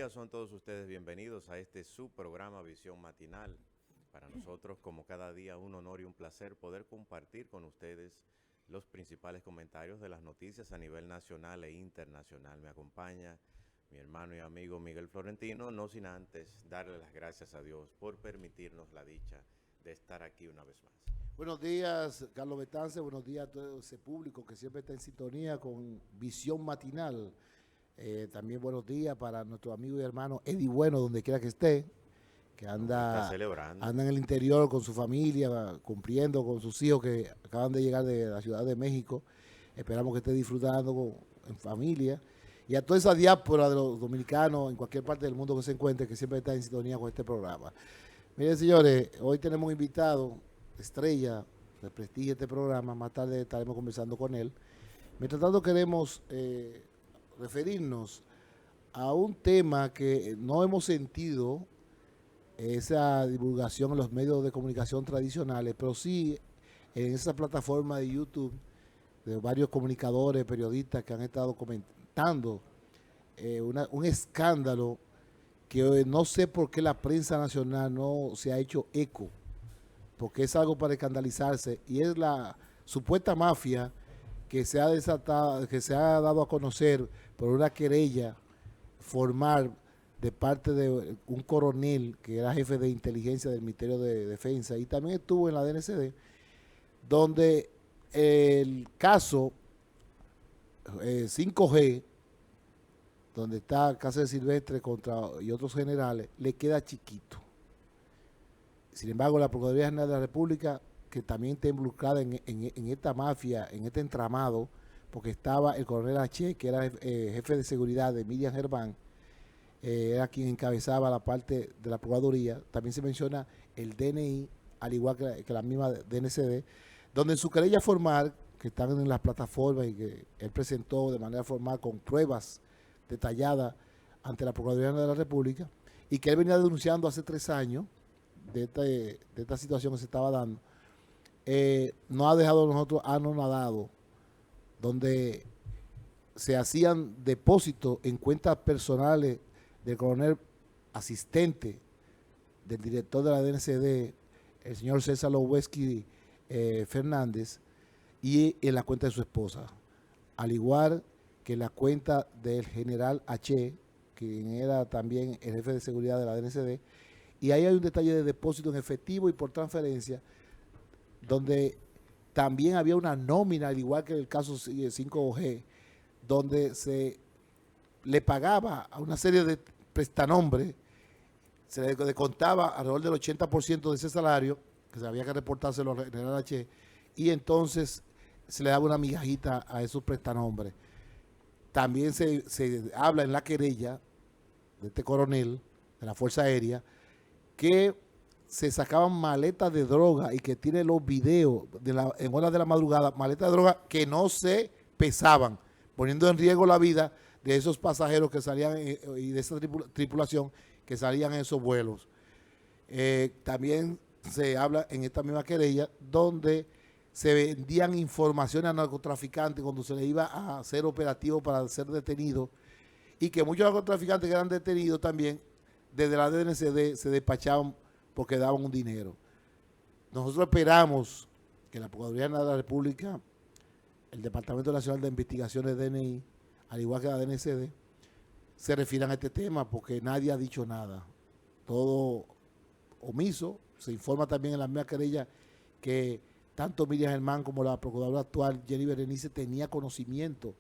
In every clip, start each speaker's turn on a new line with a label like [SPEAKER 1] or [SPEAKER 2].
[SPEAKER 1] días, son todos ustedes bienvenidos a este su programa Visión Matinal. Para nosotros, como cada día, un honor y un placer poder compartir con ustedes los principales comentarios de las noticias a nivel nacional e internacional. Me acompaña mi hermano y amigo Miguel Florentino, no sin antes darle las gracias a Dios por permitirnos la dicha de estar aquí una vez más.
[SPEAKER 2] Buenos días, Carlos Betance, buenos días a todo ese público que siempre está en sintonía con Visión Matinal. También buenos días para nuestro amigo y hermano Eddie Bueno, donde quiera que esté, que
[SPEAKER 1] Está celebrando.
[SPEAKER 2] anda en el interior con su familia, cumpliendo con sus hijos que acaban de llegar de la Ciudad de México. Esperamos que esté disfrutando en familia. Y a toda esa diáspora de los dominicanos en cualquier parte del mundo que se encuentre, que siempre está en sintonía con este programa. Miren, señores, hoy tenemos un invitado, estrella, que prestigia este programa. Más tarde estaremos conversando con él. Mientras tanto, queremos referirnos a un tema que no hemos sentido esa divulgación en los medios de comunicación tradicionales, pero sí en esa plataforma de YouTube de varios comunicadores, periodistas que han estado comentando un escándalo que no sé por qué la prensa nacional no se ha hecho eco, porque es algo para escandalizarse, y es la supuesta mafia que se ha desatado, que se ha dado a conocer por una querella formal de parte de un coronel que era jefe de inteligencia del Ministerio de Defensa y también estuvo en la DNCD, donde el caso 5G, donde está Cáceres Silvestre y otros generales, le queda chiquito. Sin embargo, la Procuraduría General de la República, que también está involucrada en esta mafia, en este entramado, porque estaba el coronel H, que era jefe de seguridad de Miriam Germán, era quien encabezaba la parte de la Procuraduría. También se menciona el DNI, al igual que la misma DNCD, donde en su querella formal, que están en las plataformas y que él presentó de manera formal con pruebas detalladas ante la Procuraduría de la República, y que él venía denunciando hace 3 años de esta situación que se estaba dando, no ha dejado a nosotros anonadados, donde se hacían depósitos en cuentas personales del coronel asistente del director de la DNCD, el señor César Loweski Fernández, y en la cuenta de su esposa, al igual que la cuenta del general H, quien era también el jefe de seguridad de la DNCD. Y ahí hay un detalle de depósito en efectivo y por transferencia, donde también había una nómina, al igual que el caso 5G, donde se le pagaba a una serie de prestanombres, se le descontaba alrededor del 80% de ese salario, que se había que reportárselo al general H, y entonces se le daba una migajita a esos prestanombres. También se habla en la querella de este coronel de la Fuerza Aérea que se sacaban maletas de droga y que tiene los videos en horas de la madrugada, maletas de droga que no se pesaban, poniendo en riesgo la vida de esos pasajeros que salían y de esa tripulación que salían en esos vuelos. También se habla en esta misma querella donde se vendían informaciones a narcotraficantes cuando se les iba a hacer operativo para ser detenidos, y que muchos narcotraficantes que eran detenidos también desde la DNCD se despachaban porque daban un dinero. Nosotros esperamos que la Procuraduría de la República, el Departamento Nacional de Investigaciones DNI, al igual que la DNCD, se refieran a este tema, porque nadie ha dicho nada. Todo omiso. Se informa también en la misma querella que tanto Miriam Germán como la procuradora actual, Jenny Berenice, tenía conocimiento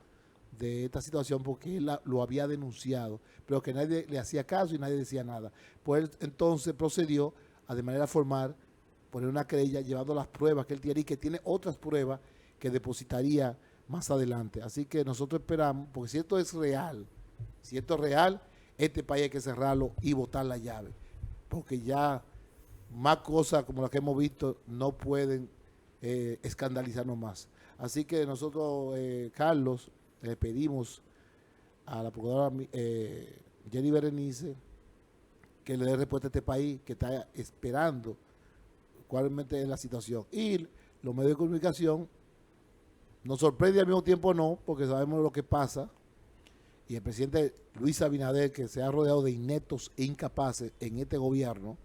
[SPEAKER 2] de esta situación porque él lo había denunciado, pero que nadie le hacía caso y nadie decía nada. Pues entonces procedió a de manera formal poner una querella llevando las pruebas que él tiene y que tiene otras pruebas que depositaría más adelante. Así que nosotros esperamos, porque si esto es real, este país hay que cerrarlo y botar la llave, porque ya más cosas como las que hemos visto no pueden escandalizarnos más. Así que nosotros, Carlos, le pedimos a la procuradora Jenny Berenice que le dé respuesta a este país que está esperando cuál es la situación. Y los medios de comunicación nos sorprende y al mismo tiempo no, porque sabemos lo que pasa y el presidente Luis Abinader, que se ha rodeado de ineptos e incapaces en este gobierno,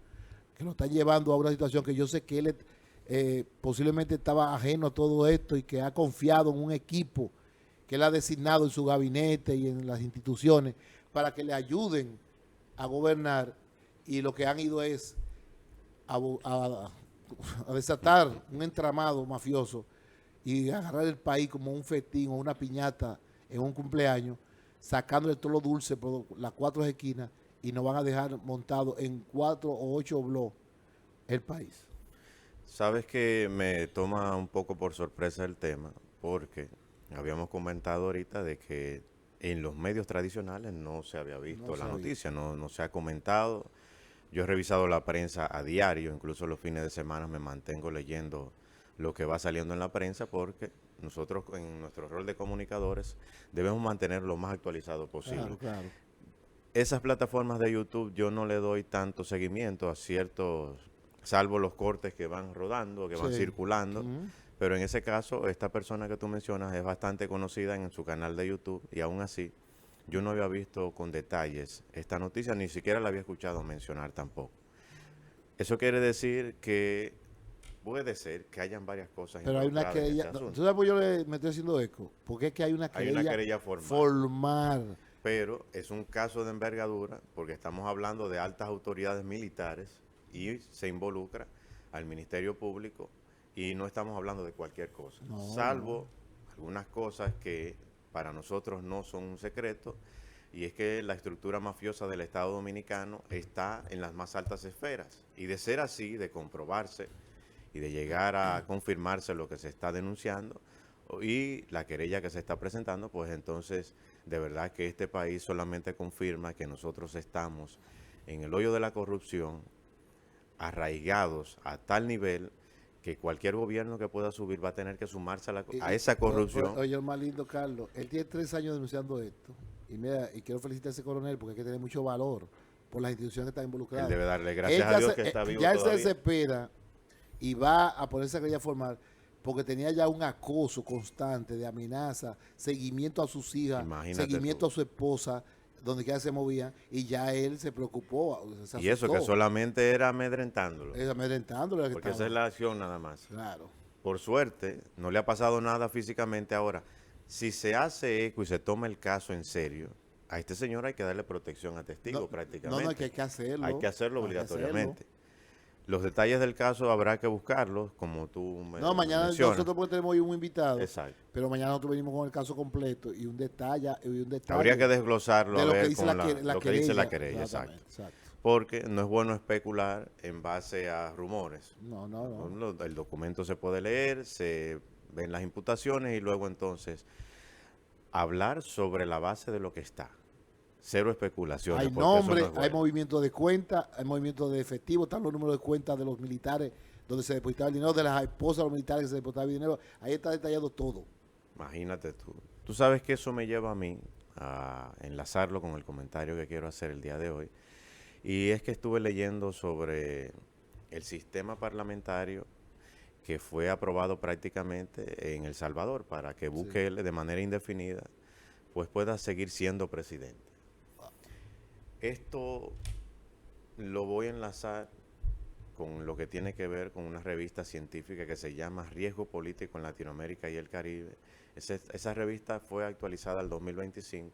[SPEAKER 2] que lo está llevando a una situación que yo sé que él posiblemente estaba ajeno a todo esto y que ha confiado en un equipo que él ha designado en su gabinete y en las instituciones para que le ayuden a gobernar, y lo que han ido es a desatar un entramado mafioso y agarrar el país como un festín o una piñata en un cumpleaños, sacándole todo lo dulce por las 4 esquinas, y nos van a dejar montado en 4 o 8 blogs el país.
[SPEAKER 1] Sabes que me toma un poco por sorpresa el tema, porque habíamos comentado ahorita de que en los medios tradicionales no se había visto
[SPEAKER 2] No
[SPEAKER 1] la
[SPEAKER 2] sabía.
[SPEAKER 1] noticia, no se ha comentado. Yo he revisado la prensa a diario, incluso los fines de semana me mantengo leyendo lo que va saliendo en la prensa, porque nosotros en nuestro rol de comunicadores debemos mantener lo más actualizado posible.
[SPEAKER 2] Claro, claro.
[SPEAKER 1] Esas plataformas de YouTube yo no le doy tanto seguimiento a ciertos, salvo los cortes que van rodando, que van
[SPEAKER 2] Sí.
[SPEAKER 1] circulando, pero en ese caso esta persona que tú mencionas es bastante conocida en su canal de YouTube, y aún así yo no había visto con detalles esta noticia, ni siquiera la había escuchado mencionar tampoco. Eso quiere decir que puede ser que hayan varias cosas
[SPEAKER 2] Pero hay una
[SPEAKER 1] involucradas en ese
[SPEAKER 2] querella.
[SPEAKER 1] asunto.
[SPEAKER 2] ¿Tú sabes por qué yo me estoy haciendo eco? Porque es que hay una
[SPEAKER 1] Hay una
[SPEAKER 2] querella
[SPEAKER 1] querella formal.
[SPEAKER 2] formal.
[SPEAKER 1] Pero es un caso de envergadura porque estamos hablando de altas autoridades militares y se involucra al Ministerio Público, y no estamos hablando de cualquier cosa,
[SPEAKER 2] No,
[SPEAKER 1] salvo algunas cosas que para nosotros no son un secreto, y es que la estructura mafiosa del Estado Dominicano está en las más altas esferas, y de ser así, de comprobarse y de llegar a confirmarse lo que se está denunciando y la querella que se está presentando, pues entonces de verdad que este país solamente confirma que nosotros estamos en el hoyo de la corrupción, arraigados a tal nivel que cualquier gobierno que pueda subir va a tener que sumarse a esa corrupción.
[SPEAKER 2] Oye, el más lindo, Carlos, él tiene 3 años denunciando esto. Y mira, y quiero felicitar a ese coronel porque hay que tener mucho valor por las instituciones que están involucradas.
[SPEAKER 1] Él debe darle gracias a Dios que está vivo
[SPEAKER 2] ya él se
[SPEAKER 1] todavía.
[SPEAKER 2] desespera y va a ponerse a querella formal porque tenía ya un acoso constante de amenaza, seguimiento a sus hijas,
[SPEAKER 1] Imagínate
[SPEAKER 2] seguimiento
[SPEAKER 1] tú.
[SPEAKER 2] a su esposa, donde quiera se movían, y ya él se preocupó, se
[SPEAKER 1] Y eso que
[SPEAKER 2] asustó.
[SPEAKER 1] solamente era amedrentándolo,
[SPEAKER 2] Es amedrentándole.
[SPEAKER 1] porque esa es la acción nada más.
[SPEAKER 2] Claro.
[SPEAKER 1] Por suerte, no le ha pasado nada físicamente. Ahora, si se hace eco y se toma el caso en serio, a este señor hay que darle protección a testigos prácticamente.
[SPEAKER 2] No, hay que hacerlo.
[SPEAKER 1] Hay que hacerlo
[SPEAKER 2] Hay que
[SPEAKER 1] obligatoriamente.
[SPEAKER 2] hacerlo.
[SPEAKER 1] Los detalles del caso habrá que buscarlos, como tú
[SPEAKER 2] No, mañana
[SPEAKER 1] mencionas.
[SPEAKER 2] nosotros porque tenemos hoy un invitado.
[SPEAKER 1] Exacto.
[SPEAKER 2] Pero mañana nosotros venimos con el caso completo y un detalle.
[SPEAKER 1] Habría que desglosarlo
[SPEAKER 2] de
[SPEAKER 1] a
[SPEAKER 2] lo que
[SPEAKER 1] ver
[SPEAKER 2] dice
[SPEAKER 1] con
[SPEAKER 2] la
[SPEAKER 1] lo que dice la querella,
[SPEAKER 2] Exactamente,
[SPEAKER 1] exacto.
[SPEAKER 2] exacto.
[SPEAKER 1] Porque no es bueno especular en base a rumores.
[SPEAKER 2] No.
[SPEAKER 1] El documento se puede leer, se ven las imputaciones y luego entonces hablar sobre la base de lo que está. Cero especulaciones.
[SPEAKER 2] Hay
[SPEAKER 1] porque eso
[SPEAKER 2] nombre,
[SPEAKER 1] no es
[SPEAKER 2] hay
[SPEAKER 1] bueno.
[SPEAKER 2] movimiento de cuenta, hay movimiento de efectivo, están los números de cuenta de los militares donde se depositaba el dinero, de las esposas de los militares que se depositaba el dinero. Ahí está detallado todo.
[SPEAKER 1] Imagínate tú. Tú sabes que eso me lleva a mí a enlazarlo con el comentario que quiero hacer el día de hoy. Y es que estuve leyendo sobre el sistema parlamentario que fue aprobado prácticamente en El Salvador para que Bukele de manera indefinida pues pueda seguir siendo presidente. Esto lo voy a enlazar con lo que tiene que ver con una revista científica que se llama Riesgo Político en Latinoamérica y el Caribe. Esa revista fue actualizada al 2025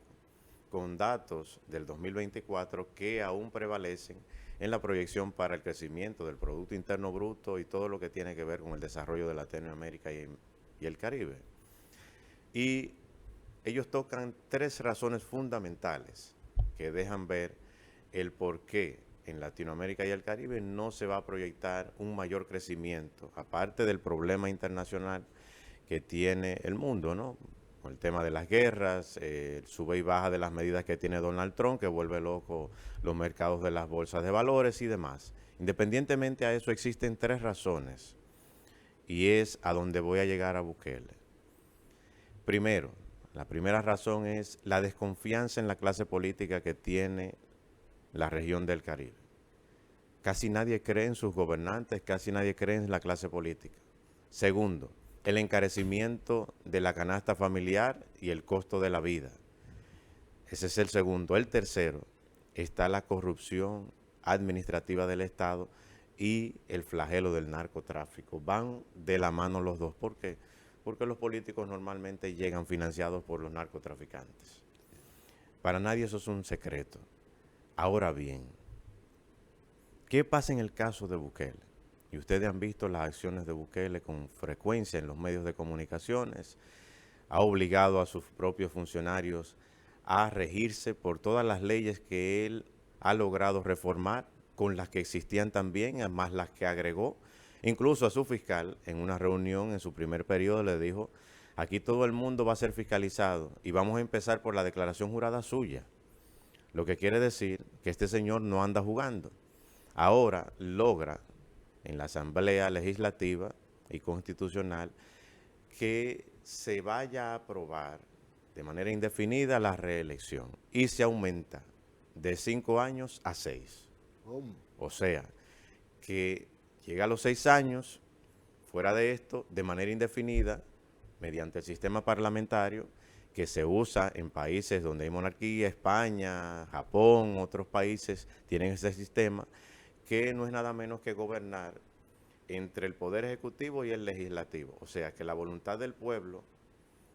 [SPEAKER 1] con datos del 2024 que aún prevalecen en la proyección para el crecimiento del Producto Interno Bruto y todo lo que tiene que ver con el desarrollo de Latinoamérica y el Caribe. Y ellos tocan 3 razones fundamentales que dejan ver el por qué en Latinoamérica y el Caribe no se va a proyectar un mayor crecimiento, aparte del problema internacional que tiene el mundo, ¿no? Con el tema de las guerras, el sube y baja de las medidas que tiene Donald Trump, que vuelve loco los mercados de las bolsas de valores y demás. Independientemente a eso, existen 3 razones, y es a donde voy a llegar a Bukele. Primero, la primera razón es la desconfianza en la clase política que tiene la región del Caribe. Casi nadie cree en sus gobernantes, casi nadie cree en la clase política. Segundo, el encarecimiento de la canasta familiar y el costo de la vida. Ese es el segundo. El tercero, está la corrupción administrativa del Estado y el flagelo del narcotráfico. Van de la mano los dos. ¿Por qué? Porque los políticos normalmente llegan financiados por los narcotraficantes. Para nadie eso es un secreto. Ahora bien, ¿qué pasa en el caso de Bukele? Y ustedes han visto las acciones de Bukele con frecuencia en los medios de comunicaciones. Ha obligado a sus propios funcionarios a regirse por todas las leyes que él ha logrado reformar, con las que existían también, más las que agregó. Incluso a su fiscal, en una reunión en su primer periodo, le dijo, aquí todo el mundo va a ser fiscalizado y vamos a empezar por la declaración jurada suya. Lo que quiere decir que este señor no anda jugando. Ahora logra en la Asamblea Legislativa y Constitucional que se vaya a aprobar de manera indefinida la reelección y se aumenta de 5 años a 6. O sea, que llega a los 6 años, fuera de esto, de manera indefinida, mediante el sistema parlamentario que se usa en países donde hay monarquía, España, Japón, otros países tienen ese sistema, que no es nada menos que gobernar entre el Poder Ejecutivo y el Legislativo. O sea, que la voluntad del pueblo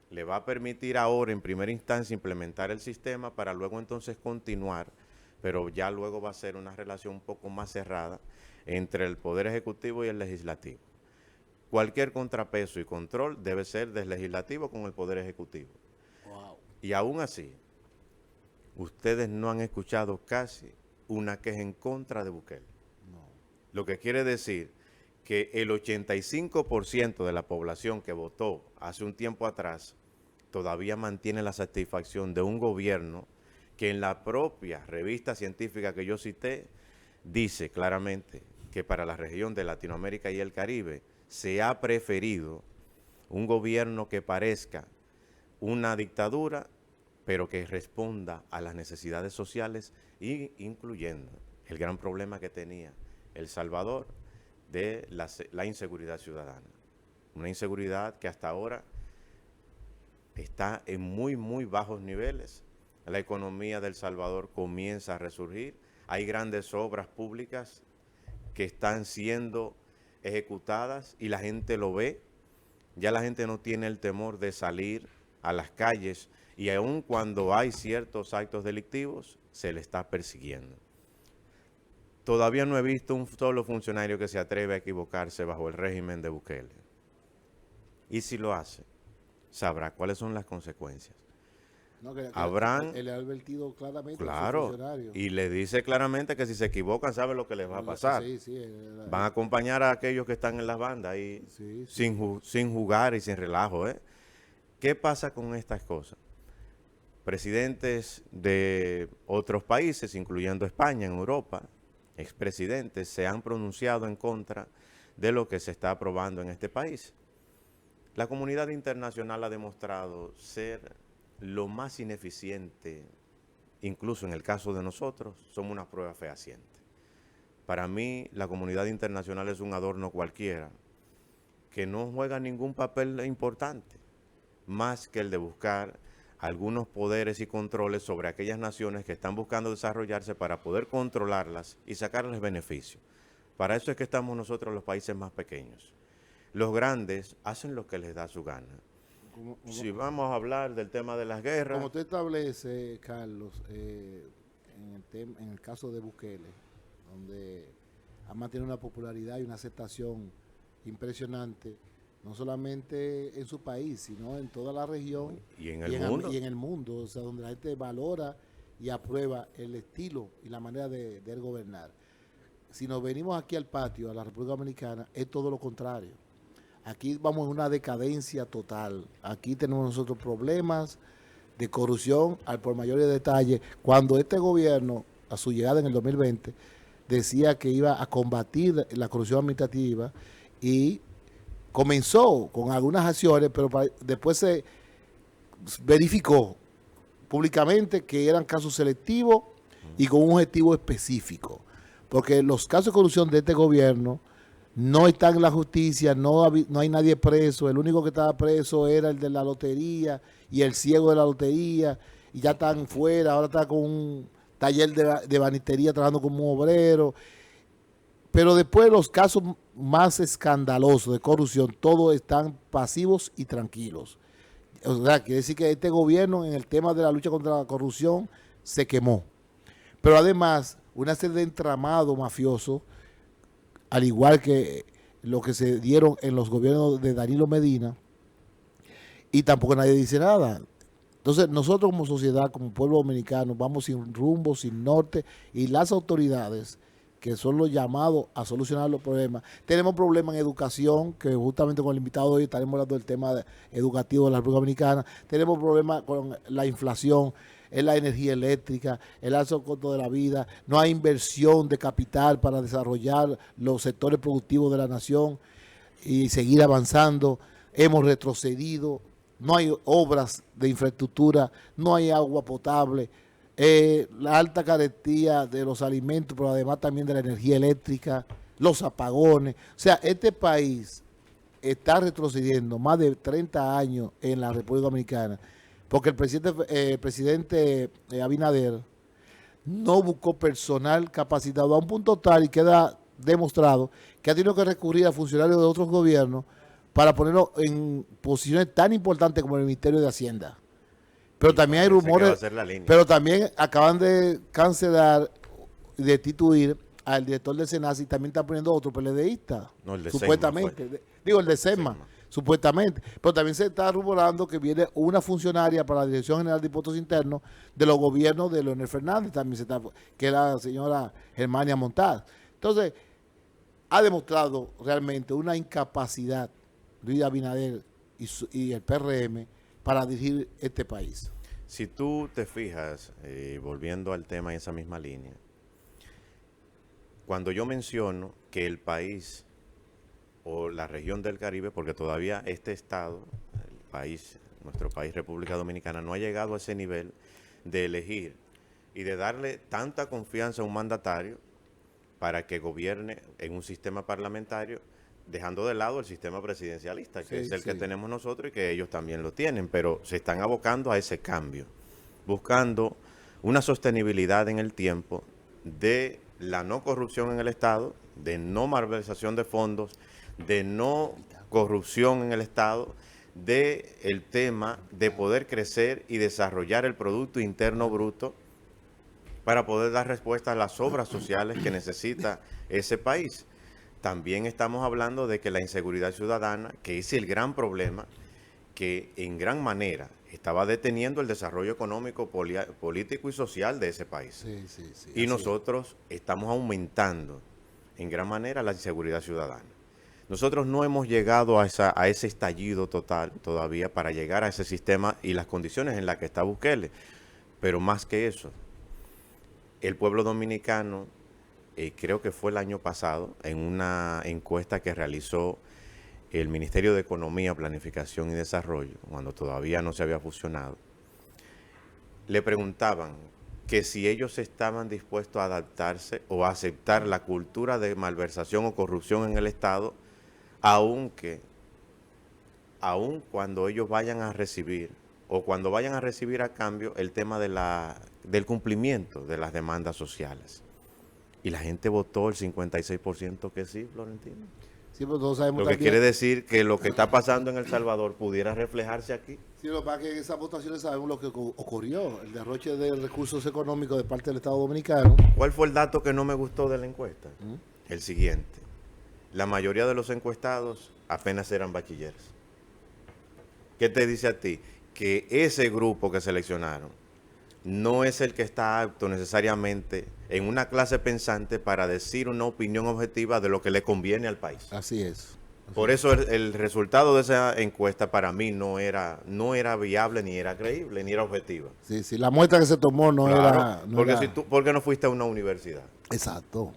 [SPEAKER 1] le va a permitir ahora en primera instancia implementar el sistema para luego entonces continuar, pero ya luego va a ser una relación un poco más cerrada entre el Poder Ejecutivo y el Legislativo. Cualquier contrapeso y control debe ser del Legislativo con el Poder Ejecutivo.
[SPEAKER 2] Wow.
[SPEAKER 1] Y aún así, ustedes no han escuchado casi una queja en contra de Bukele.
[SPEAKER 2] No.
[SPEAKER 1] Lo que quiere decir que el 85% de la población que votó hace un tiempo atrás todavía mantiene la satisfacción de un gobierno que en la propia revista científica que yo cité dice claramente que para la región de Latinoamérica y el Caribe se ha preferido un gobierno que parezca una dictadura, pero que responda a las necesidades sociales, y incluyendo el gran problema que tenía El Salvador de la inseguridad ciudadana. Una inseguridad que hasta ahora está en muy bajos niveles. La economía de El Salvador comienza a resurgir. Hay grandes obras públicas que están siendo ejecutadas y la gente lo ve. Ya la gente no tiene el temor de salir a las calles y aun cuando hay ciertos actos delictivos, se le está persiguiendo. Todavía no he visto un solo funcionario que se atreve a equivocarse bajo el régimen de Bukele. Y si lo hace, sabrá cuáles son las consecuencias.
[SPEAKER 2] No, que
[SPEAKER 1] Habrán,
[SPEAKER 2] él ha advertido claramente a sus
[SPEAKER 1] claro,
[SPEAKER 2] funcionarios.
[SPEAKER 1] y le dice claramente que si se equivocan, sabe lo que les va a pasar.
[SPEAKER 2] Sí, sí,
[SPEAKER 1] Van a acompañar a aquellos que están en las bandas y
[SPEAKER 2] sí, sí.
[SPEAKER 1] sin jugar y sin relajo. ¿Qué pasa con estas cosas? Presidentes de otros países, incluyendo España, en Europa, expresidentes, se han pronunciado en contra de lo que se está aprobando en este país. La comunidad internacional ha demostrado ser lo más ineficiente, incluso en el caso de nosotros, somos una prueba fehaciente. Para mí, la comunidad internacional es un adorno cualquiera, que no juega ningún papel importante, más que el de buscar algunos poderes y controles sobre aquellas naciones que están buscando desarrollarse para poder controlarlas y sacarles beneficio. Para eso es que estamos nosotros los países más pequeños. Los grandes hacen lo que les da su gana. Si vamos a hablar del tema de las guerras...
[SPEAKER 2] Como usted establece, Carlos, en el caso de Bukele, donde ha mantenido una popularidad y una aceptación impresionante, no solamente en su país, sino en toda la región
[SPEAKER 1] y en el
[SPEAKER 2] mundo, o sea, donde la gente valora y aprueba el estilo y la manera de él gobernar. Si nos venimos aquí al patio, a la República Dominicana, es todo lo contrario. Aquí vamos en una decadencia total. Aquí tenemos nosotros problemas de corrupción al por mayores detalles. Cuando este gobierno, a su llegada en el 2020, decía que iba a combatir la corrupción administrativa y comenzó con algunas acciones, pero después se verificó públicamente que eran casos selectivos y con un objetivo específico. Porque los casos de corrupción de este gobierno no están en la justicia, no hay nadie preso. El único que estaba preso era el de la lotería y el ciego de la lotería. y ya están fuera, ahora está con un taller de banistería trabajando como obrero. Pero después los casos más escandalosos de corrupción, todos están pasivos y tranquilos. O sea, quiere decir que este gobierno en el tema de la lucha contra la corrupción se quemó. Pero además, una serie de entramados mafiosos, al igual que lo que se dieron en los gobiernos de Danilo Medina, y tampoco nadie dice nada. Entonces, nosotros como sociedad, como pueblo dominicano, vamos sin rumbo, sin norte, y las autoridades, que son los llamados a solucionar los problemas. Tenemos problemas en educación, que justamente con el invitado de hoy estaremos hablando del tema educativo de la República Dominicana. Tenemos problemas con la inflación, en la energía eléctrica, el alto costo de la vida. No hay inversión de capital para desarrollar los sectores productivos de la nación y seguir avanzando. Hemos retrocedido. No hay obras de infraestructura, no hay agua potable, la alta carestía de los alimentos, pero además también de la energía eléctrica, los apagones. O sea, este país está retrocediendo más de 30 años en la República Dominicana, porque el presidente Abinader no buscó personal capacitado a un punto tal, y queda demostrado que ha tenido que recurrir a funcionarios de otros gobiernos para ponerlo en posiciones tan importantes como el Ministerio de Hacienda. Pero también hay rumores, pero también acaban de cancelar y destituir al director del SENASI, y también están poniendo otro PLDista,
[SPEAKER 1] no, el de
[SPEAKER 2] supuestamente. Digo, el de SEMA, supuestamente. Pero también se está rumorando que viene una funcionaria para la Dirección General de Impuestos Internos de los gobiernos de Leonel Fernández, también que es la señora Germania Montaz. Entonces, ha demostrado realmente una incapacidad Luis Abinader y el PRM para dirigir este país.
[SPEAKER 1] Si tú te fijas, volviendo al tema en esa misma línea, cuando yo menciono que el país o la región del Caribe, porque todavía este estado, el país, nuestro país, República Dominicana, no ha llegado a ese nivel de elegir y de darle tanta confianza a un mandatario para que gobierne en un sistema parlamentario, dejando de lado el sistema presidencialista, que es el que tenemos nosotros y que ellos también lo tienen, pero se están abocando a ese cambio, buscando una sostenibilidad en el tiempo de la no corrupción en el Estado, de no malversación de fondos, de no corrupción en el Estado, de el tema de poder crecer y desarrollar el Producto Interno Bruto para poder dar respuesta a las obras sociales que necesita ese país. También estamos hablando de que la inseguridad ciudadana, que es el gran problema, que en gran manera estaba deteniendo el desarrollo económico, político y social de ese país. Y nosotros estamos aumentando en gran manera la inseguridad ciudadana. Nosotros no hemos llegado a ese estallido total todavía para llegar a ese sistema y las condiciones en las que está Bukele. Pero más que eso, el pueblo dominicano, creo que fue el año pasado, en una encuesta que realizó el Ministerio de Economía, Planificación y Desarrollo, cuando todavía no se había fusionado, le preguntaban que si ellos estaban dispuestos a adaptarse o a aceptar la cultura de malversación o corrupción en el Estado, aun cuando ellos vayan a recibir o cuando vayan a recibir a cambio el tema del cumplimiento de las demandas sociales. Y la gente votó el 56% que sí, Florentino.
[SPEAKER 2] Sí, pero todos sabemos
[SPEAKER 1] lo que
[SPEAKER 2] también,
[SPEAKER 1] quiere decir que lo que está pasando en El Salvador pudiera reflejarse aquí.
[SPEAKER 2] Sí, lo que pasa es que en esas votaciones sabemos lo que ocurrió, el derroche de recursos económicos de parte del Estado Dominicano.
[SPEAKER 1] ¿Cuál fue el dato que no me gustó de la encuesta? El siguiente. La mayoría de los encuestados apenas eran bachilleres. ¿Qué te dice a ti? Que ese grupo que seleccionaron no es el que está apto necesariamente en una clase pensante para decir una opinión objetiva de lo que le conviene al país.
[SPEAKER 2] Así es.
[SPEAKER 1] Por eso el resultado de esa encuesta para mí no era viable, ni era creíble, ni era objetiva.
[SPEAKER 2] Sí, la muestra que se tomó no era... No
[SPEAKER 1] porque
[SPEAKER 2] era...
[SPEAKER 1] ¿por qué no fuiste a una universidad?
[SPEAKER 2] Exacto.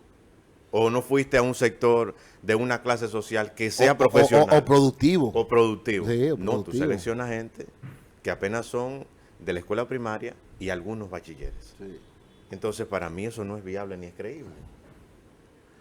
[SPEAKER 1] O no fuiste a un sector de una clase social que sea profesional.
[SPEAKER 2] O productivo.
[SPEAKER 1] O productivo.
[SPEAKER 2] Sí, o
[SPEAKER 1] no,
[SPEAKER 2] productivo.
[SPEAKER 1] Tú seleccionas gente que apenas son de la escuela primaria y algunos bachilleres.
[SPEAKER 2] Sí.
[SPEAKER 1] Entonces, para mí eso no es viable ni es creíble.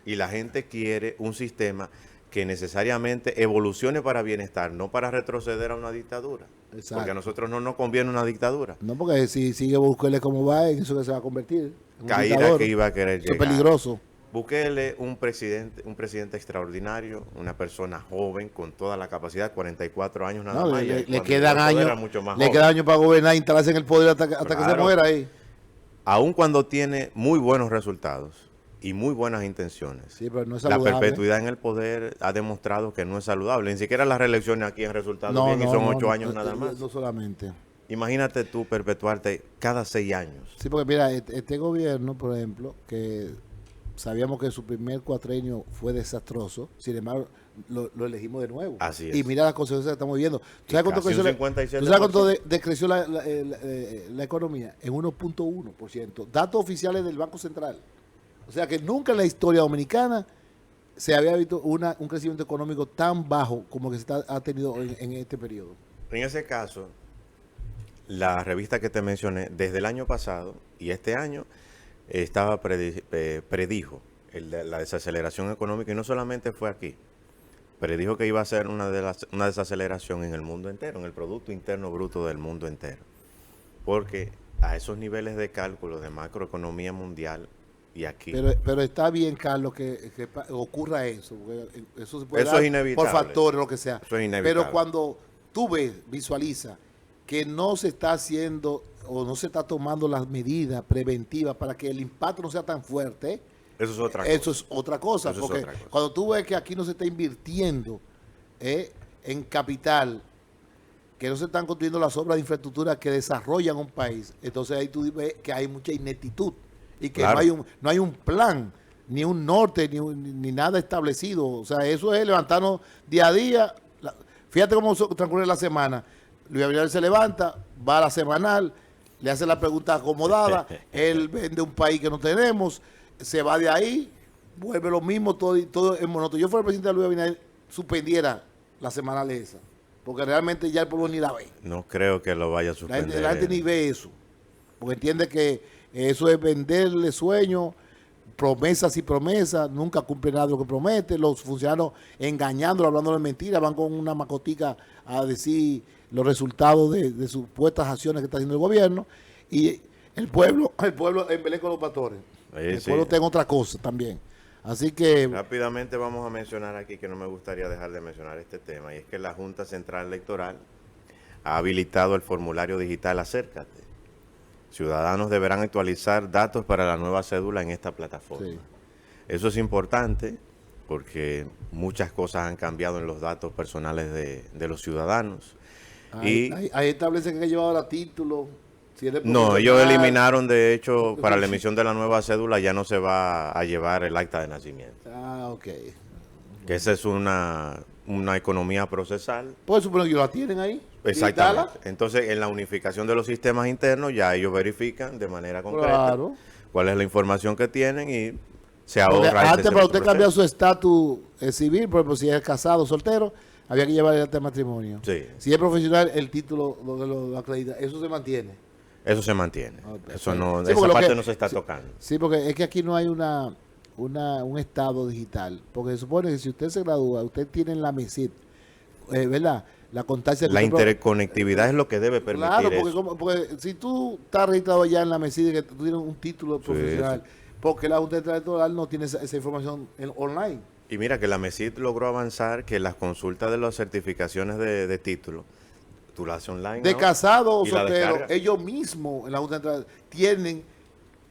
[SPEAKER 1] Y la gente quiere un sistema que necesariamente evolucione para bienestar, no para retroceder a una dictadura.
[SPEAKER 2] Exacto.
[SPEAKER 1] Porque a nosotros no nos conviene una dictadura.
[SPEAKER 2] No, porque si sigue Bukele como va, en eso que se va a convertir. En un
[SPEAKER 1] Caída
[SPEAKER 2] dictador.
[SPEAKER 1] que iba a querer
[SPEAKER 2] Eso es
[SPEAKER 1] llegar.
[SPEAKER 2] peligroso.
[SPEAKER 1] Bukele, un presidente extraordinario, una persona joven con toda la capacidad, 44 años nada
[SPEAKER 2] No,
[SPEAKER 1] más. y
[SPEAKER 2] le
[SPEAKER 1] cuando
[SPEAKER 2] quedan
[SPEAKER 1] llegó al poder
[SPEAKER 2] años,
[SPEAKER 1] era mucho más
[SPEAKER 2] le
[SPEAKER 1] joven.
[SPEAKER 2] quedan años para gobernar, instalarse en el poder hasta que se
[SPEAKER 1] Claro.
[SPEAKER 2] muera ahí.
[SPEAKER 1] Aun cuando tiene muy buenos resultados y muy buenas intenciones,
[SPEAKER 2] Sí, pero no es
[SPEAKER 1] la
[SPEAKER 2] saludable.
[SPEAKER 1] perpetuidad en el poder ha demostrado que no es saludable. Ni siquiera las reelecciones aquí han resultado
[SPEAKER 2] No,
[SPEAKER 1] bien y
[SPEAKER 2] no,
[SPEAKER 1] son
[SPEAKER 2] no,
[SPEAKER 1] 8
[SPEAKER 2] no,
[SPEAKER 1] años nada más.
[SPEAKER 2] No solamente.
[SPEAKER 1] Imagínate tú perpetuarte cada 6 años.
[SPEAKER 2] Sí, porque mira, este gobierno, por ejemplo, que sabíamos que su primer cuatrenio fue desastroso, sin embargo, lo elegimos de nuevo.
[SPEAKER 1] Así es.
[SPEAKER 2] Y mira las consecuencias que estamos viendo. ¿Tú sabes cuánto
[SPEAKER 1] Casi
[SPEAKER 2] creció,
[SPEAKER 1] un 57%.
[SPEAKER 2] ¿tú sabes cuánto decreció la economía? En 1.1%. Datos oficiales del Banco Central. O sea que nunca en la historia dominicana se había visto un crecimiento económico tan bajo como que ha tenido en este periodo.
[SPEAKER 1] En ese caso, la revista que te mencioné, desde el año pasado y este año, predijo la desaceleración económica, y no solamente fue aquí, predijo que iba a ser una desaceleración en el mundo entero, en el Producto Interno Bruto del mundo entero. Porque a esos niveles de cálculo de macroeconomía mundial y aquí...
[SPEAKER 2] Pero está bien, Carlos, que ocurra eso. Porque eso se puede
[SPEAKER 1] Eso
[SPEAKER 2] dar
[SPEAKER 1] es inevitable.
[SPEAKER 2] por factores, lo que sea.
[SPEAKER 1] Eso es inevitable.
[SPEAKER 2] Pero cuando tú ves, visualiza que no se está haciendo o no se está tomando las medidas preventivas para que el impacto no sea tan fuerte,
[SPEAKER 1] Eso es otra cosa.
[SPEAKER 2] eso es otra cosa.
[SPEAKER 1] Eso es
[SPEAKER 2] Porque
[SPEAKER 1] otra cosa.
[SPEAKER 2] cuando tú ves que aquí no se está invirtiendo en capital, que no se están construyendo las obras de infraestructura que desarrollan un país, entonces ahí tú ves que hay mucha ineptitud y que
[SPEAKER 1] Claro.
[SPEAKER 2] no hay un plan, ni un norte, ni nada establecido. O sea, eso es levantarnos día a día. Fíjate cómo transcurre la semana. Luis Abinader se levanta, va a la semanal, le hace la pregunta acomodada, él vende un país que no tenemos, se va de ahí, vuelve lo mismo, todo es monótono. Yo fuera el presidente de Luis Abinader, suspendiera la semanal esa, porque realmente ya el pueblo ni la ve.
[SPEAKER 1] No creo que lo vaya a
[SPEAKER 2] La
[SPEAKER 1] suspender.
[SPEAKER 2] gente ni ve eso, porque entiende que eso es venderle sueños, promesas y promesas, nunca cumple nada de lo que promete, los funcionarios engañándolo, hablándole mentiras, van con una macotica a decir los resultados de supuestas acciones que está haciendo el gobierno, y el pueblo embelece con los pastores. El
[SPEAKER 1] Sí.
[SPEAKER 2] pueblo está en otra cosa también. Así que
[SPEAKER 1] Rápidamente vamos a mencionar aquí, que no me gustaría dejar de mencionar este tema, y es que la Junta Central Electoral ha habilitado el formulario digital Acércate. Ciudadanos deberán actualizar datos para la nueva cédula en esta plataforma.
[SPEAKER 2] sí.
[SPEAKER 1] Eso es importante porque muchas cosas han cambiado en los datos personales de los ciudadanos.
[SPEAKER 2] Ahí establece que hay que llevar ahora título. Si eres
[SPEAKER 1] No, ellos
[SPEAKER 2] profesional.
[SPEAKER 1] eliminaron, de hecho, para la emisión de la nueva cédula ya no se va a llevar el acta de nacimiento.
[SPEAKER 2] Ah, ok.
[SPEAKER 1] Que esa es una economía procesal.
[SPEAKER 2] Pues supongo que la tienen ahí.
[SPEAKER 1] Exactamente.
[SPEAKER 2] Digitala.
[SPEAKER 1] Entonces, en la unificación de los sistemas internos, ya ellos verifican de manera concreta
[SPEAKER 2] Claro.
[SPEAKER 1] cuál es la información que tienen y se
[SPEAKER 2] Porque
[SPEAKER 1] ahorra
[SPEAKER 2] antes para usted cambiar
[SPEAKER 1] proceso.
[SPEAKER 2] su estatus civil, por ejemplo, si es casado o soltero, había que llevar el acta de matrimonio.
[SPEAKER 1] Sí.
[SPEAKER 2] Si es profesional, el título lo acredita. Eso se mantiene.
[SPEAKER 1] Eso se mantiene.
[SPEAKER 2] Ok.
[SPEAKER 1] Eso no,
[SPEAKER 2] Sí, porque
[SPEAKER 1] esa
[SPEAKER 2] lo
[SPEAKER 1] parte
[SPEAKER 2] que-
[SPEAKER 1] no se está
[SPEAKER 2] sí.
[SPEAKER 1] tocando.
[SPEAKER 2] Sí, porque es que aquí no hay un estado digital. Porque se supone que si usted se gradúa, usted tiene en la MESID, ¿verdad? La constancia que
[SPEAKER 1] La
[SPEAKER 2] usted pro-
[SPEAKER 1] interconectividad es lo que debe permitir
[SPEAKER 2] Claro, porque,
[SPEAKER 1] eso.
[SPEAKER 2] porque si tú estás registrado ya en la MESID, que tú tienes un título profesional, porque la Junta Electoral no tiene esa información online.
[SPEAKER 1] Y mira que la MESID logró avanzar que las consultas de las certificaciones de título, tú las haces online.
[SPEAKER 2] De
[SPEAKER 1] ¿no?
[SPEAKER 2] casado o
[SPEAKER 1] Y la
[SPEAKER 2] soltero,
[SPEAKER 1] descargas.
[SPEAKER 2] ellos mismos en la Junta Electoral tienen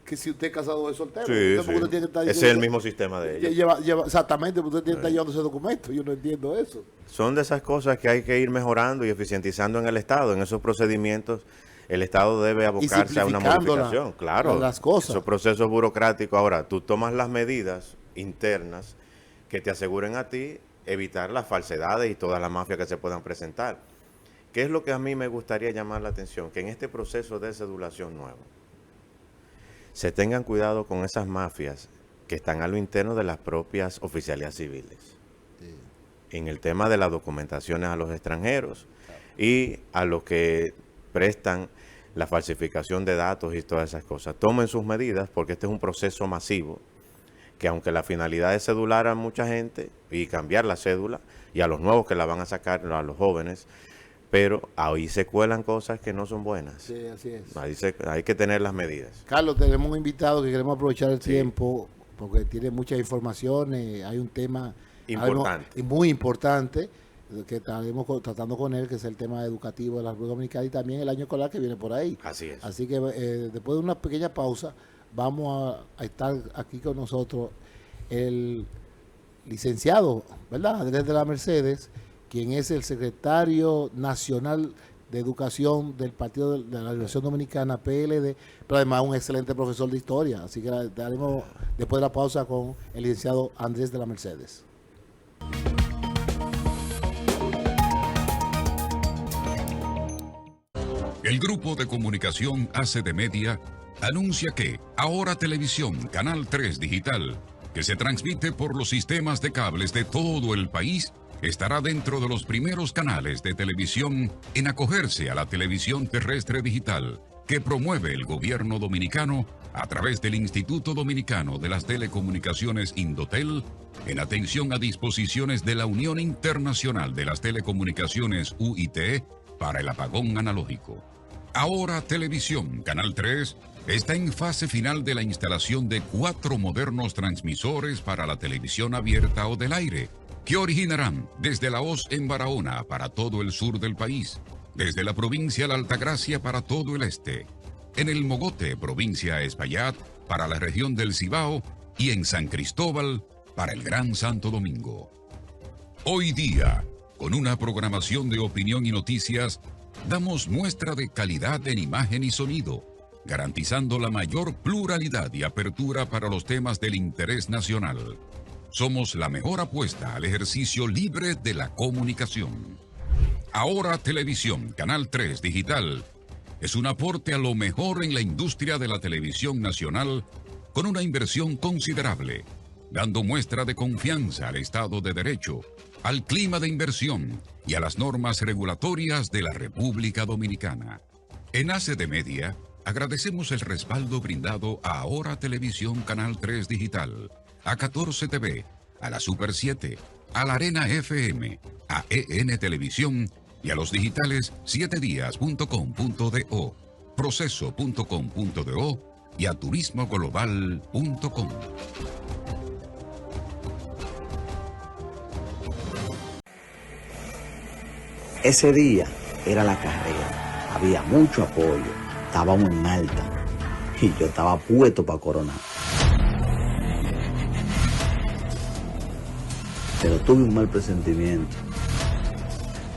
[SPEAKER 2] que si usted es casado o es soltero.
[SPEAKER 1] Sí,
[SPEAKER 2] Usted-
[SPEAKER 1] sí.
[SPEAKER 2] porque usted tiene que estar
[SPEAKER 1] Ese es
[SPEAKER 2] diciendo-
[SPEAKER 1] el mismo sistema de ellos.
[SPEAKER 2] exactamente, porque usted tiene que estar llevando ese documento. Yo no entiendo eso.
[SPEAKER 1] Son de esas cosas que hay que ir mejorando y eficientizando en el Estado. En esos procedimientos, el Estado debe abocarse a una
[SPEAKER 2] simplificando
[SPEAKER 1] modificación. Claro,
[SPEAKER 2] las cosas.
[SPEAKER 1] esos procesos burocráticos. Ahora, tú tomas las medidas internas que te aseguren a ti evitar las falsedades y todas las mafias que se puedan presentar. ¿Qué es lo que a mí me gustaría llamar la atención? Que en este proceso de cedulación nuevo se tengan cuidado con esas mafias que están a lo interno de las propias oficialías civiles. En el tema de las documentaciones a los extranjeros y a los que prestan la falsificación de datos y todas esas cosas. Tomen sus medidas porque este es un proceso masivo que aunque la finalidad es cedular a mucha gente y cambiar la cédula, y a los nuevos que la van a sacar, a los jóvenes, pero ahí se cuelan cosas que no son buenas.
[SPEAKER 2] Sí, así es.
[SPEAKER 1] Hay que tener las medidas.
[SPEAKER 2] Carlos, tenemos un invitado que queremos aprovechar el
[SPEAKER 1] Sí.
[SPEAKER 2] tiempo porque tiene muchas informaciones, hay un tema
[SPEAKER 1] Importante.
[SPEAKER 2] muy importante que estaremos tratando con él, que es el tema educativo de la República Dominicana y también el año escolar que viene por ahí.
[SPEAKER 1] Así es.
[SPEAKER 2] Así que después de una pequeña pausa vamos a estar aquí con nosotros el licenciado, ¿verdad? Andrés de la Mercedes, quien es el secretario nacional de educación del Partido de la Liberación Dominicana, PLD, pero además un excelente profesor de historia. Así que daremos después de la pausa con el licenciado Andrés de la Mercedes.
[SPEAKER 3] El grupo de comunicación ACD Media anuncia que Ahora Televisión, Canal 3 Digital, que se transmite por los sistemas de cables de todo el país, estará dentro de los primeros canales de televisión en acogerse a la televisión terrestre digital que promueve el gobierno dominicano a través del Instituto Dominicano de las Telecomunicaciones Indotel, en atención a disposiciones de la Unión Internacional de las Telecomunicaciones UIT para el apagón analógico. Ahora Televisión, Canal 3, está en fase final de la instalación de 4 modernos transmisores para la televisión abierta o del aire, que originarán desde La Hoz en Barahona para todo el sur del país, desde la provincia de La Altagracia para todo el este, en el Mogote, provincia de Espaillat, para la región del Cibao, y en San Cristóbal, para el Gran Santo Domingo. Hoy día, con una programación de opinión y noticias, damos muestra de calidad en imagen y sonido, garantizando la mayor pluralidad y apertura para los temas del interés nacional. Somos la mejor apuesta al ejercicio libre de la comunicación. Ahora Televisión, Canal 3 Digital, es un aporte a lo mejor en la industria de la televisión nacional, con una inversión considerable, dando muestra de confianza al Estado de Derecho, al clima de inversión y a las normas regulatorias de la República Dominicana. En ACD Media, agradecemos el respaldo brindado a Ahora Televisión Canal 3 Digital, a 14 TV, a la Super 7, a la Arena FM, a EN Televisión y a los digitales 7días.com.do, proceso.com.do y a turismoglobal.com.
[SPEAKER 4] Ese día era la carrera, había mucho apoyo, estábamos en alta y yo estaba puesto para coronar. Pero tuve un mal presentimiento,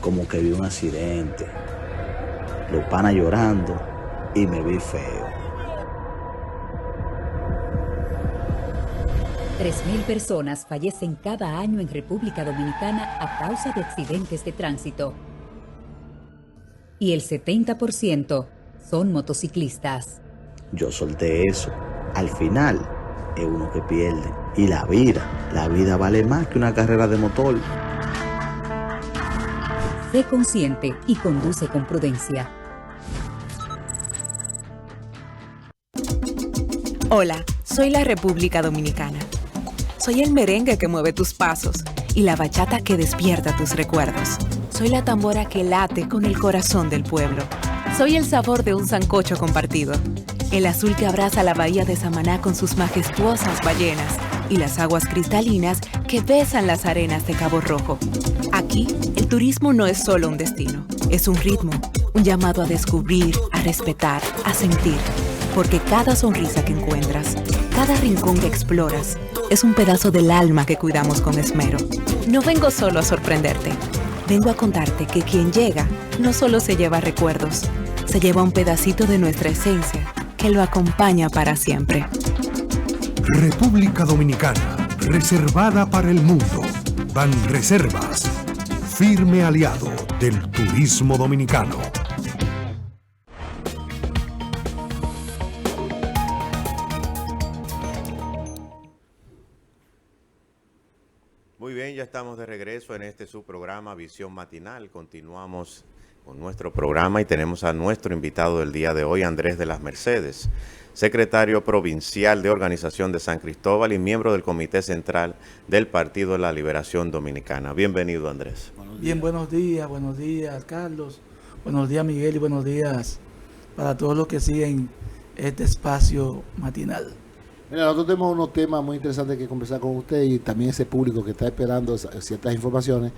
[SPEAKER 4] como que vi un accidente, los panas llorando y me vi feo.
[SPEAKER 5] 3.000 personas fallecen cada año en República Dominicana a causa de accidentes de tránsito. Y el 70% son motociclistas.
[SPEAKER 4] Yo solté eso. Al final es uno que pierde. Y la vida vale más que una carrera de motor.
[SPEAKER 5] Sé consciente y conduce con prudencia.
[SPEAKER 6] Hola, soy la República Dominicana. Soy el merengue que mueve tus pasos y la bachata que despierta tus recuerdos. Soy la tambora que late con el corazón del pueblo. Soy el sabor de un sancocho compartido. El azul que abraza la bahía de Samaná con sus majestuosas ballenas y las aguas cristalinas que besan las arenas de Cabo Rojo. Aquí, el turismo no es solo un destino, es un ritmo, un llamado a descubrir, a respetar, a sentir. Porque cada sonrisa que encuentras, cada rincón que exploras, es un pedazo del alma que cuidamos con esmero. No vengo solo a sorprenderte. Vengo a contarte que quien llega no solo se lleva recuerdos, se lleva un pedacito de nuestra esencia que lo acompaña para siempre.
[SPEAKER 7] República Dominicana, reservada para el mundo. Banreservas, firme aliado del turismo dominicano.
[SPEAKER 1] Muy bien, ya estamos de regreso. regreso en este su programa Visión Matinal. Continuamos con nuestro programa y tenemos a nuestro invitado del día de hoy, Andrés de las Mercedes, secretario provincial de Organización de San Cristóbal y miembro del Comité Central del Partido de la Liberación Dominicana. Bienvenido, Andrés.
[SPEAKER 8] Bien, buenos días, Carlos, buenos días, Miguel, y buenos días para todos los que siguen este espacio matinal.
[SPEAKER 2] Mira, nosotros tenemos unos temas muy interesantes que conversar con usted y también ese público que está esperando ciertas informaciones.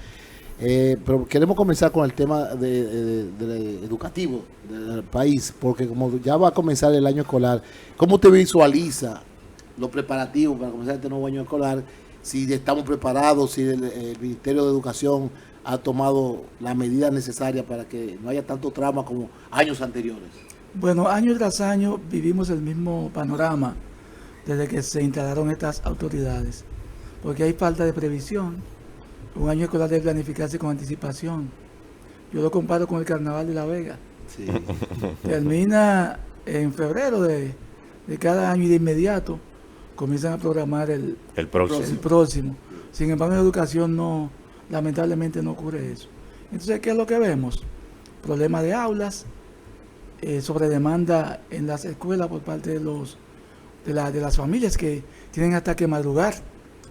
[SPEAKER 2] Pero queremos comenzar con el tema educativo del país, porque como ya va a comenzar el año escolar, ¿cómo usted visualiza los preparativos para comenzar este nuevo año escolar? Si estamos preparados, si el Ministerio de Educación ha tomado las medidas necesarias para que no haya tanto trauma como años anteriores.
[SPEAKER 8] Bueno, año tras año vivimos el mismo panorama desde que se instalaron estas autoridades, porque hay falta de previsión. Un año escolar debe planificarse con anticipación. Yo lo comparo con el Carnaval de La Vega.
[SPEAKER 2] Sí.
[SPEAKER 8] Termina en febrero de cada año y de inmediato comienzan a programar el próximo. Sin embargo, en educación no, lamentablemente no ocurre eso. Entonces, ¿qué es lo que vemos? Problemas de aulas, sobredemanda en las escuelas por parte de las familias que tienen hasta que madrugar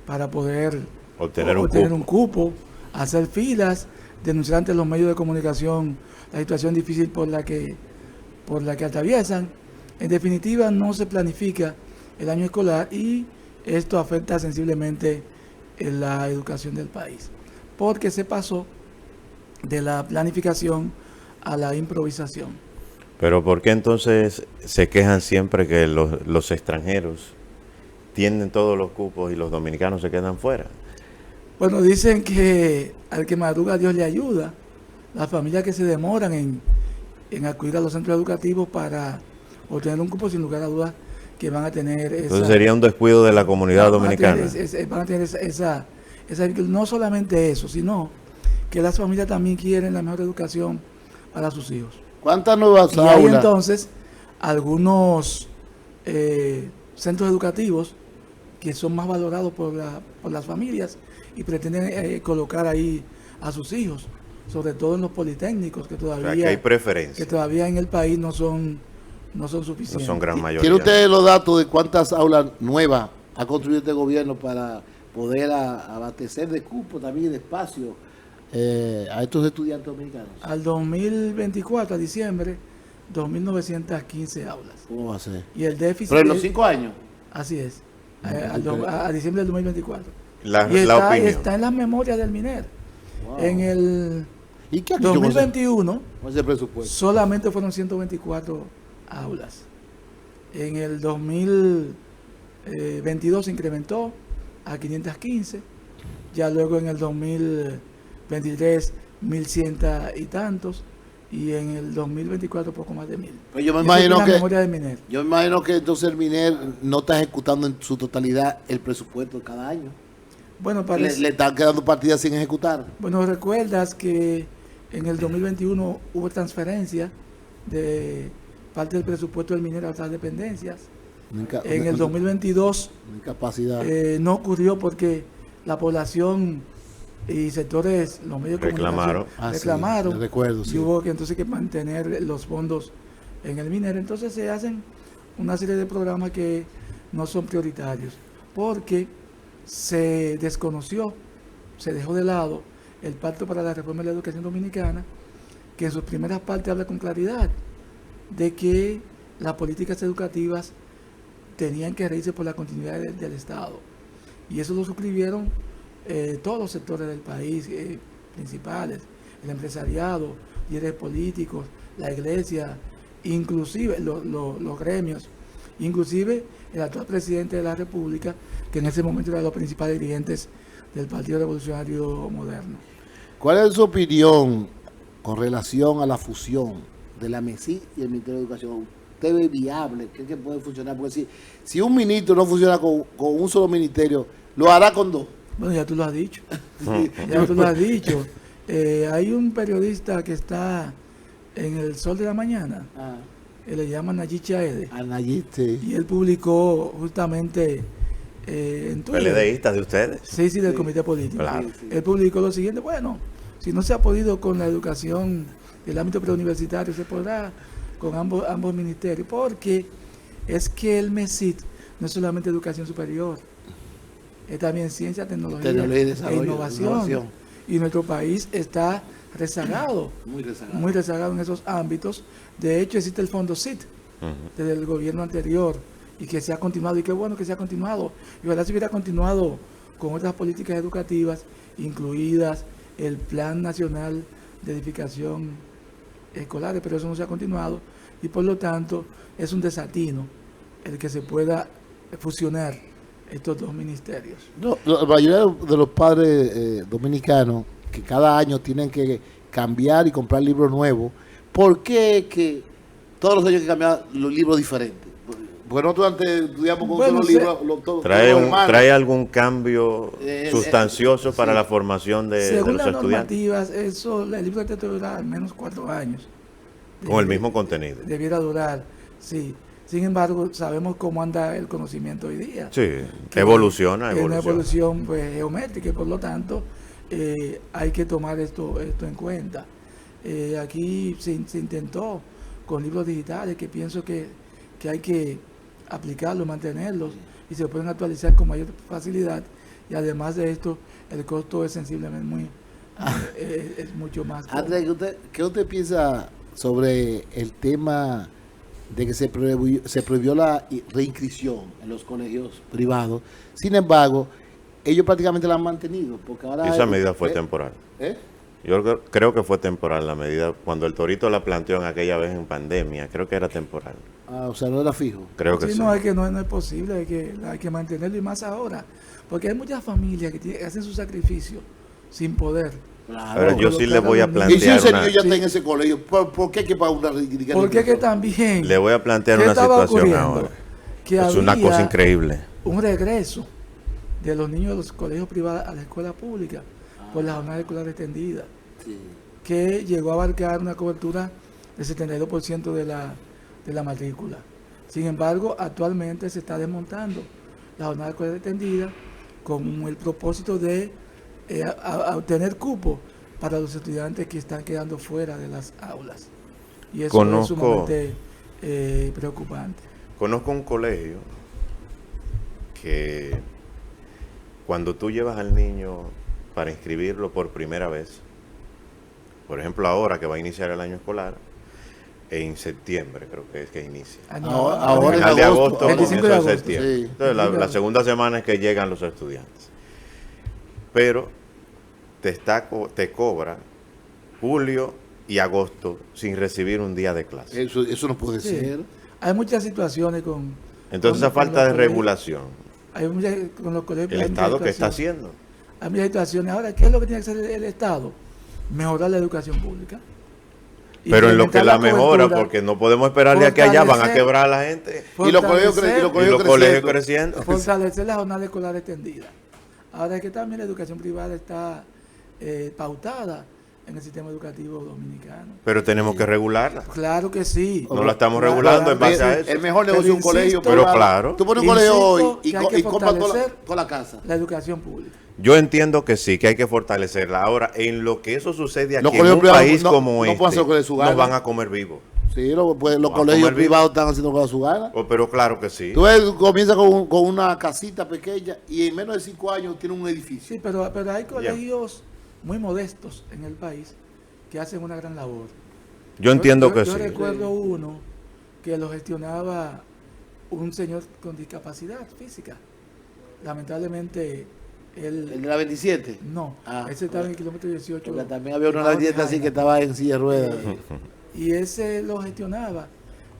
[SPEAKER 8] para poder obtener un cupo, hacer filas, denunciar ante los medios de comunicación la situación difícil por la que atraviesan. En definitiva, no se planifica el año escolar y esto afecta sensiblemente en la educación del país, porque se pasó de la planificación a la improvisación.
[SPEAKER 1] Pero ¿por qué entonces se quejan siempre que los extranjeros tienen todos los cupos y los dominicanos se quedan fuera?
[SPEAKER 8] Bueno, dicen que al que madruga Dios le ayuda. Las familias que se demoran en acudir a los centros educativos para obtener un cupo, sin lugar a dudas, que van a tener esa...
[SPEAKER 1] Entonces sería un descuido de la comunidad dominicana.
[SPEAKER 8] Van a tener esa no solamente eso, sino que las familias también quieren la mejor educación para sus hijos.
[SPEAKER 2] ¿Cuántas nuevas aulas?
[SPEAKER 8] Y hay entonces algunos centros educativos que son más valorados por las familias y pretenden colocar ahí a sus hijos, sobre todo en los politécnicos que todavía,
[SPEAKER 1] o sea, que hay preferencia,
[SPEAKER 8] que todavía en el país no son suficientes.
[SPEAKER 1] No son gran mayoría.
[SPEAKER 2] ¿Tiene usted los datos de cuántas aulas nuevas ha construido este gobierno para poder abastecer de cupo también y de espacio a estos estudiantes dominicanos?
[SPEAKER 8] Al 2024, a diciembre, 2.915 aulas.
[SPEAKER 2] ¿Cómo va a ser?
[SPEAKER 8] Y el déficit...
[SPEAKER 2] ¿Pero en los 5 años?
[SPEAKER 8] Así es, a diciembre del 2024.
[SPEAKER 1] La opinión.
[SPEAKER 8] Está en las memorias del MINER.
[SPEAKER 2] Wow.
[SPEAKER 8] En el
[SPEAKER 2] ¿Y qué
[SPEAKER 8] 2021
[SPEAKER 2] con ese presupuesto?
[SPEAKER 8] solamente fueron 124 aulas. En el 2022 se incrementó a 515. Ya luego en el 2023 1.100 y tantos. Y en el 2024 poco más de 1.000.
[SPEAKER 2] Pero yo me imagino
[SPEAKER 8] que
[SPEAKER 2] entonces el MINER no está ejecutando en su totalidad el presupuesto de cada año.
[SPEAKER 8] Bueno,
[SPEAKER 2] le están quedando partidas sin ejecutar.
[SPEAKER 8] Bueno, recuerdas que en el 2021 hubo transferencia de parte del presupuesto del MINER a otras dependencias. En el 2022 no ocurrió porque la población y sectores, los medios de comunicación reclamaron.
[SPEAKER 2] Sí, recuerdo, sí.
[SPEAKER 8] Y hubo que entonces que mantener los fondos en el MINER. Entonces se hacen una serie de programas que no son prioritarios porque se desconoció, se dejó de lado el Pacto para la Reforma de la Educación Dominicana, que en sus primeras partes habla con claridad de que las políticas educativas tenían que regirse por la continuidad del Estado. Y eso lo suscribieron todos los sectores del país, principales, el empresariado, líderes políticos, la iglesia, inclusive los gremios, inclusive el actual presidente de la República, que en ese momento era de los principales dirigentes del Partido Revolucionario Moderno.
[SPEAKER 2] ¿Cuál es su opinión con relación a la fusión de la MESI y el Ministerio de Educación? ¿Usted ve viable? ¿Cree que puede funcionar? Porque si un ministro no funciona con un solo ministerio, lo hará con dos.
[SPEAKER 8] Bueno, ya tú lo has dicho. Hay un periodista que está en El Sol de la Mañana, le llaman Nayib Chaede.
[SPEAKER 2] Sí.
[SPEAKER 8] Y él publicó justamente en Twitter.
[SPEAKER 1] PLDistas de ustedes.
[SPEAKER 8] Sí, del comité político.
[SPEAKER 1] Claro.
[SPEAKER 8] Él publicó lo siguiente: bueno, si no se ha podido con la educación del ámbito preuniversitario, se podrá con ambos ministerios, porque es que el MESIT no es solamente educación superior, es también ciencia, tecnología e innovación. Y nuestro país está rezagado, muy rezagado en esos ámbitos. De hecho, existe el fondo CIT desde el gobierno anterior y que se ha continuado, y qué bueno que se ha continuado. Y ojalá se hubiera continuado con otras políticas educativas, incluidas el Plan Nacional de Edificación Escolar, pero eso no se ha continuado y por lo tanto es un desatino el que se pueda fusionar estos dos ministerios.
[SPEAKER 2] No, la mayoría de los padres dominicanos que cada año tienen que cambiar y comprar libros nuevos, ¿por qué que todos los años hay que cambiar los libros diferentes? Porque nosotros antes estudiamos con solo libros.
[SPEAKER 1] ¿Trae algún cambio sustancioso para la formación de los estudiantes?
[SPEAKER 8] Según las normativas, el libro de texto dura al menos 4 años.
[SPEAKER 1] Con el mismo contenido.
[SPEAKER 8] Debiera durar, sí. Sin embargo, sabemos cómo anda el conocimiento hoy día.
[SPEAKER 1] Sí, evoluciona.
[SPEAKER 8] Es una evolución pues, geométrica y por lo tanto hay que tomar esto en cuenta. Aquí se intentó con libros digitales que pienso que hay que aplicarlos, mantenerlos y se pueden actualizar con mayor facilidad, y además de esto el costo es sensiblemente es mucho más.
[SPEAKER 2] Andrés, ¿qué usted piensa sobre el tema de que se prohibió la reinscripción en los colegios privados? Sin embargo, ellos prácticamente la han mantenido, porque ahora
[SPEAKER 1] esa medida fue temporal. Yo creo que fue temporal la medida. Cuando el Torito la planteó en aquella vez en pandemia, creo que era temporal.
[SPEAKER 2] O sea, no era fijo.
[SPEAKER 1] Creo que sí.
[SPEAKER 8] No, no es posible, hay que mantenerlo, y más ahora, porque hay muchas familias que hacen su sacrificio sin poder.
[SPEAKER 2] Claro,
[SPEAKER 1] pero yo sí le voy a plantear.
[SPEAKER 2] Y si ese niño ya está en ese colegio, ¿por qué hay que pagar una reinscripción?
[SPEAKER 8] Porque que también.
[SPEAKER 1] Le voy a plantear una situación ahora. Es una cosa increíble.
[SPEAKER 8] Un regreso de los niños de los colegios privados a la escuela pública por la jornada escolar extendida, que llegó a abarcar una cobertura del 72% de la matrícula. Sin embargo, actualmente se está desmontando la jornada escolar extendida con el propósito de obtener cupo para los estudiantes que están quedando fuera de las aulas. Y eso es sumamente preocupante.
[SPEAKER 1] Conozco un colegio que cuando tú llevas al niño para inscribirlo por primera vez, por ejemplo ahora que va a iniciar el año escolar, en septiembre creo que es que inicia.
[SPEAKER 2] Ahora
[SPEAKER 1] final de agosto,
[SPEAKER 8] 25 de agosto,
[SPEAKER 1] septiembre. Sí. Entonces la segunda semana es que llegan los estudiantes. Pero te cobra julio y agosto sin recibir un día de clase.
[SPEAKER 2] Eso no puede ser.
[SPEAKER 8] Hay muchas situaciones con...
[SPEAKER 1] Entonces esa falta de regulación.
[SPEAKER 8] Hay muchas con los colegios.
[SPEAKER 1] ¿El Estado qué está haciendo?
[SPEAKER 8] Hay muchas situaciones. Ahora, ¿qué es lo que tiene que hacer el Estado? Mejorar la educación pública.
[SPEAKER 1] Pero en lo que la mejora, porque no podemos esperarle a que allá van a quebrar a la gente.
[SPEAKER 2] Y los colegios creciendo.
[SPEAKER 8] Fortalecer la jornada escolar extendida. Ahora es que también la educación privada está pautada en el sistema educativo dominicano.
[SPEAKER 1] Pero tenemos que regularla.
[SPEAKER 8] Claro que sí.
[SPEAKER 1] No la estamos regulando en base a eso.
[SPEAKER 2] El mejor negocio es un colegio.
[SPEAKER 1] Pero claro.
[SPEAKER 2] Tú pones un colegio hoy y compras toda la casa.
[SPEAKER 8] La educación pública.
[SPEAKER 1] Yo entiendo que sí, que hay que fortalecerla. Ahora, en lo que eso sucede aquí en un país como este, nos van a comer vivos.
[SPEAKER 2] Sí, los colegios privados están haciendo con su gana.
[SPEAKER 1] Pero claro que sí.
[SPEAKER 2] Tú comienzas con una casita pequeña y en menos de 5 años tiene un edificio.
[SPEAKER 8] Sí, pero hay colegios muy modestos en el país que hacen una gran labor.
[SPEAKER 1] Yo entiendo que sí.
[SPEAKER 8] Yo recuerdo uno que lo gestionaba un señor con discapacidad física. Lamentablemente...
[SPEAKER 2] ¿El de la 27?
[SPEAKER 8] No, ese estaba en el kilómetro 18.
[SPEAKER 2] Porque también había una dieta así que estaba en silla de ruedas.
[SPEAKER 8] Y ese lo gestionaba.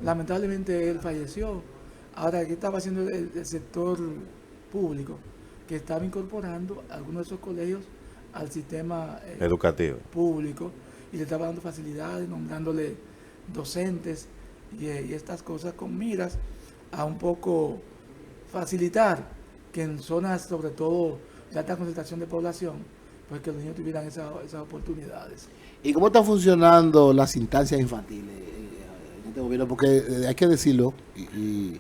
[SPEAKER 8] Lamentablemente él falleció. Ahora, ¿qué estaba haciendo el sector público? Que estaba incorporando algunos de esos colegios al sistema
[SPEAKER 1] educativo
[SPEAKER 8] público y le estaba dando facilidades, nombrándole docentes y estas cosas con miras a un poco facilitar que en zonas, sobre todo de alta concentración de población, pues que los niños tuvieran esas oportunidades.
[SPEAKER 2] ¿Y cómo están funcionando las instancias infantiles en este gobierno? Porque hay que decirlo, y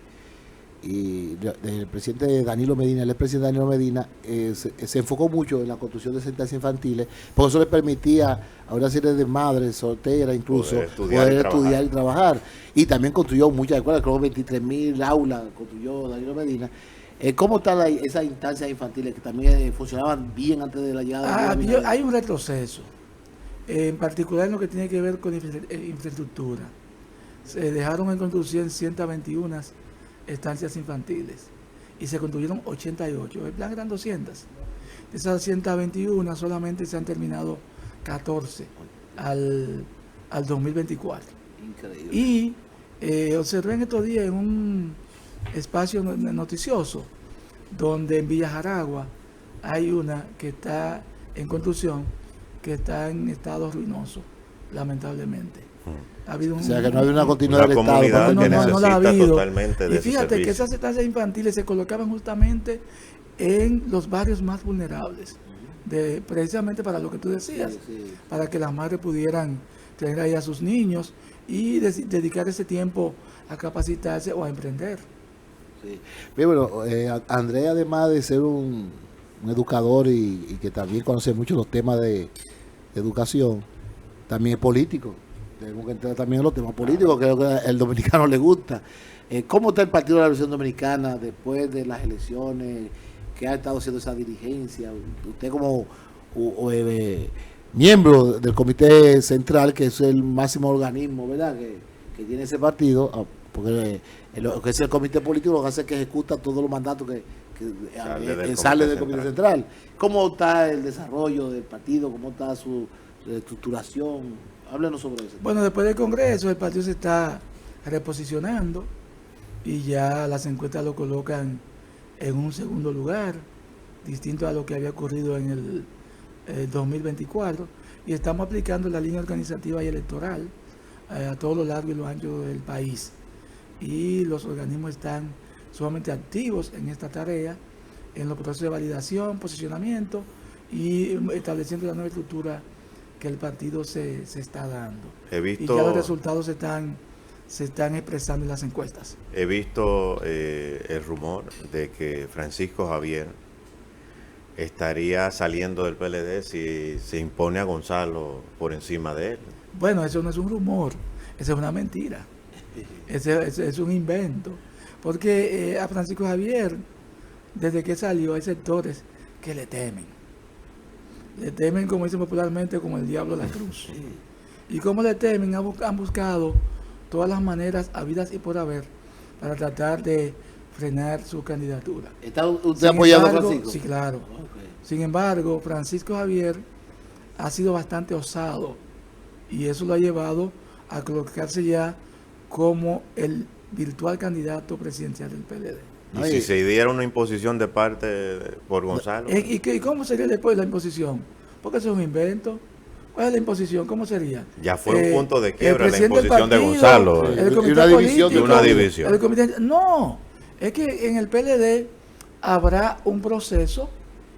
[SPEAKER 2] y del presidente Danilo Medina, el expresidente Danilo Medina, se enfocó mucho en la construcción de estancias infantiles, porque eso le permitía a una serie de madres solteras incluso poder estudiar y trabajar. Y también construyó muchas escuelas, creo 23.000 aulas construyó Danilo Medina. ¿Cómo están esas instancias infantiles que también funcionaban bien antes de la llegada de Medina?
[SPEAKER 8] Hay un retroceso, en particular en lo que tiene que ver con infraestructura. Se dejaron en construcción 121 estancias infantiles y se construyeron 88. El plan eran 200. De esas 121 solamente se han terminado 14 al 2024.
[SPEAKER 2] Increíble.
[SPEAKER 8] Y observé en estos días en un espacio noticioso donde en Villa Jaragua hay una que está en construcción que está en estado ruinoso, lamentablemente. Ha habido
[SPEAKER 2] o sea que no ha habido una continuidad del Estado.
[SPEAKER 8] No la ha habido.
[SPEAKER 1] Totalmente de
[SPEAKER 8] y fíjate que esas estancias infantiles se colocaban justamente en los barrios más vulnerables, precisamente para lo que tú decías, para que las madres pudieran tener ahí a sus niños y dedicar ese tiempo a capacitarse o a emprender.
[SPEAKER 2] Sí. Bueno, Andrés, además de ser un educador y que también conoce mucho los temas de educación, también es político. Tenemos que entrar también en los temas políticos, creo que al dominicano le gusta. ¿Cómo está el Partido de la Revolución Dominicana después de las elecciones? ¿Qué ha estado haciendo esa dirigencia? Usted como miembro del Comité Central, que es el máximo organismo, ¿verdad?, que tiene ese partido, porque lo que es el Comité Político lo que hace es que ejecuta todos los mandatos que sale del Comité Central. ¿Cómo está el desarrollo del partido? ¿Cómo está su estructuración? Háblenos sobre eso.
[SPEAKER 8] Bueno, después del Congreso el partido se está reposicionando y ya las encuestas lo colocan en un segundo lugar, distinto a lo que había ocurrido en el 2024, y estamos aplicando la línea organizativa y electoral a todo lo largo y lo ancho del país. Y los organismos están sumamente activos en esta tarea, en los procesos de validación, posicionamiento y estableciendo la nueva estructura que el partido se está dando. Y ya los resultados se están expresando en las encuestas.
[SPEAKER 1] He visto el rumor de que Francisco Javier estaría saliendo del PLD si se impone a Gonzalo por encima de él.
[SPEAKER 8] Bueno, eso no es un rumor, eso es una mentira. Es un invento. Porque a Francisco Javier, desde que salió, hay sectores que le temen. Le temen, como dicen popularmente, como el diablo a la cruz. Y como le temen, han buscado todas las maneras habidas y por haber para tratar de frenar su candidatura.
[SPEAKER 2] ¿Está usted apoyando a Francisco?
[SPEAKER 8] Sí, claro. Okay. Sin embargo, Francisco Javier ha sido bastante osado y eso lo ha llevado a colocarse ya como el virtual candidato presidencial del PLD.
[SPEAKER 1] ¿Y si se diera una imposición de parte por Gonzalo?
[SPEAKER 8] ¿Y cómo sería después la imposición? Porque eso es un invento. ¿Cuál es la imposición? ¿Cómo sería?
[SPEAKER 1] Ya fue un punto de quiebra la imposición de Gonzalo.
[SPEAKER 8] El comité político, una división. No, es que en el PLD habrá un proceso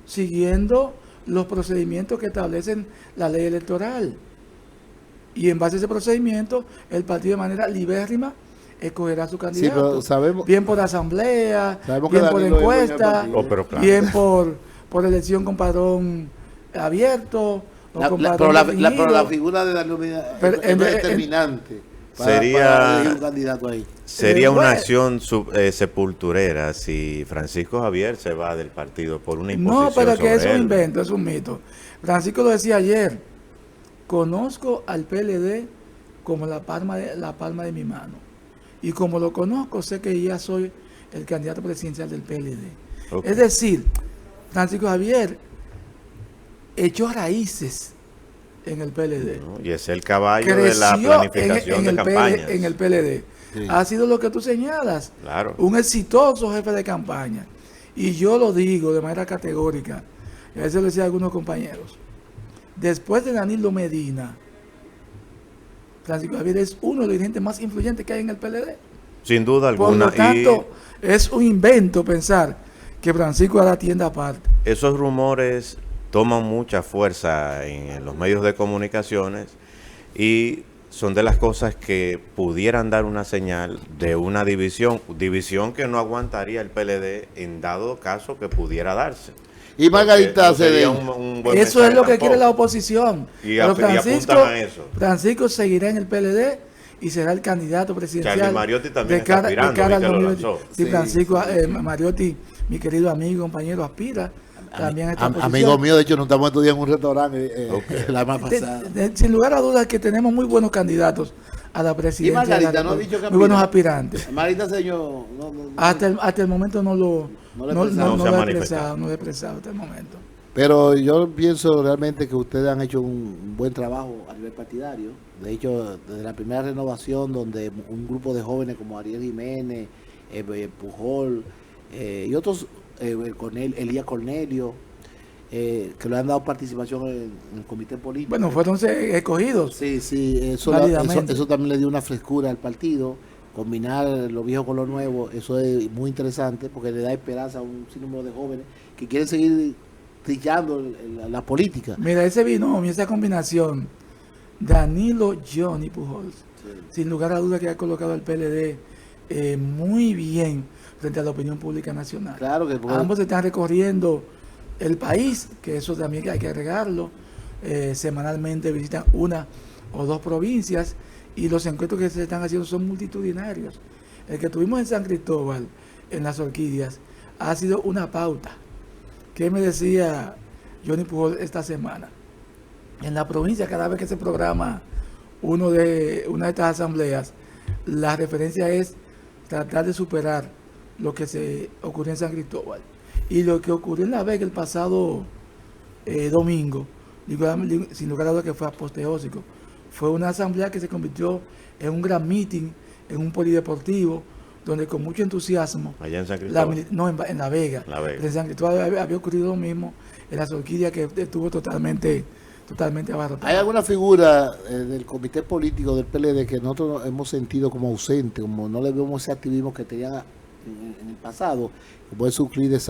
[SPEAKER 8] siguiendo los procedimientos que establecen la ley electoral. Y en base a ese procedimiento, el partido de manera libérrima escogerá su candidato.
[SPEAKER 2] Sí, sabemos,
[SPEAKER 8] bien por asamblea, bien por encuesta, bien por elección con padrón abierto.
[SPEAKER 2] Pero la figura de Danilo Medina es determinante para elegir un candidato ahí.
[SPEAKER 1] Sería una acción sepulturera si Francisco Javier se va del partido por una imposición.
[SPEAKER 8] No, pero que es un
[SPEAKER 1] él.
[SPEAKER 8] invento, es un mito. Francisco lo decía ayer, conozco al PLD como la palma de mi mano. Y como lo conozco, sé que ya soy el candidato presidencial del PLD. Okay. Es decir, Francisco Javier echó raíces en el PLD.
[SPEAKER 1] Y es el caballo de la planificación de campañas.
[SPEAKER 8] En el PLD. Sí. Ha sido lo que tú señalas.
[SPEAKER 1] Claro.
[SPEAKER 8] Un exitoso jefe de campaña. Y yo lo digo de manera categórica. Y a veces lo decía a algunos compañeros. Después de Danilo Medina, Francisco Javier es uno de los dirigentes más influyentes que hay en el PLD.
[SPEAKER 1] Sin duda alguna.
[SPEAKER 8] Por lo tanto, es un invento pensar que Francisco hará tienda aparte.
[SPEAKER 1] Esos rumores toman mucha fuerza en los medios de comunicaciones y son de las cosas que pudieran dar una señal de una división que no aguantaría el PLD en dado caso que pudiera darse.
[SPEAKER 2] Y Margarita
[SPEAKER 1] no sería
[SPEAKER 2] Cedeño.
[SPEAKER 1] un buen
[SPEAKER 8] Eso es
[SPEAKER 1] mensaje
[SPEAKER 8] lo que
[SPEAKER 1] tampoco.
[SPEAKER 8] quiere la oposición.
[SPEAKER 1] Y
[SPEAKER 8] Pero
[SPEAKER 1] apuntan a eso.
[SPEAKER 8] Francisco seguirá en el PLD y será el candidato presidencial.
[SPEAKER 1] Charlie Mariotti también
[SPEAKER 8] de cara,
[SPEAKER 1] está aspirando,
[SPEAKER 8] de cara
[SPEAKER 1] vi
[SPEAKER 8] al
[SPEAKER 1] que lo
[SPEAKER 8] 2020.
[SPEAKER 1] lanzó.
[SPEAKER 8] Sí,
[SPEAKER 2] Sí,
[SPEAKER 8] Francisco
[SPEAKER 2] sí.
[SPEAKER 8] Mariotti, mi querido amigo, compañero, aspira también a esta posición.
[SPEAKER 2] Amigo mío, de hecho, nos estamos estudiando en un restaurante
[SPEAKER 1] Ok.
[SPEAKER 2] la más pasada.
[SPEAKER 8] Sin lugar a dudas que tenemos muy buenos candidatos a la presidencia.
[SPEAKER 2] Margarita
[SPEAKER 8] de la
[SPEAKER 2] no ha
[SPEAKER 8] República.
[SPEAKER 2] dicho que
[SPEAKER 8] muy buenos
[SPEAKER 2] aspira.
[SPEAKER 8] aspirantes.
[SPEAKER 2] Margarita Cedeño,
[SPEAKER 8] Hasta el momento no lo
[SPEAKER 2] No le ha expresado.
[SPEAKER 1] No se ha
[SPEAKER 8] lo he
[SPEAKER 1] manifestado.
[SPEAKER 8] expresado, no lo he expresado hasta el momento.
[SPEAKER 2] pero yo pienso realmente que ustedes han hecho un buen trabajo a nivel partidario. De hecho, desde la primera renovación, donde un grupo de jóvenes como Ariel Jiménez, Pujol y otros, Elías Cornelio, que le han dado participación en el comité político.
[SPEAKER 8] Bueno, fueron escogidos.
[SPEAKER 2] Sí, eso
[SPEAKER 8] Válidamente.
[SPEAKER 2] también le dio una frescura al partido. Combinar lo viejo con lo nuevo, eso es muy interesante porque le da esperanza a un sinnúmero de jóvenes que quieren seguir trillando la política.
[SPEAKER 8] Mira, ese binomio, esa combinación, Danilo, Johnny Pujols, sin lugar a dudas que ha colocado al PLD muy bien frente a la opinión pública nacional.
[SPEAKER 2] Claro que
[SPEAKER 8] Ambos están recorriendo el país, que eso también hay que agregarlo. Semanalmente visitan una o dos provincias y los encuentros que se están haciendo son multitudinarios. El que tuvimos en San Cristóbal, en las Orquídeas, ha sido una pauta. ¿Qué me decía Johnny Pujol esta semana? En la provincia, cada vez que se programa una de estas asambleas, la referencia es tratar de superar lo que se ocurrió en San Cristóbal. Y lo que ocurrió en La Vega el pasado domingo, sin lugar a dudas que fue apoteósico. Fue una asamblea que se convirtió en un gran meeting, en un polideportivo, donde con mucho entusiasmo,
[SPEAKER 1] Allá en San Cristóbal.
[SPEAKER 8] en La Vega,
[SPEAKER 1] La Vega.
[SPEAKER 8] en San Cristóbal había ocurrido lo mismo, en las Orquídeas que estuvo totalmente abarrotada.
[SPEAKER 2] ¿Hay alguna figura del comité político del PLD que nosotros hemos sentido como ausente, como no le vemos ese activismo que tenía en el pasado, como es Euclides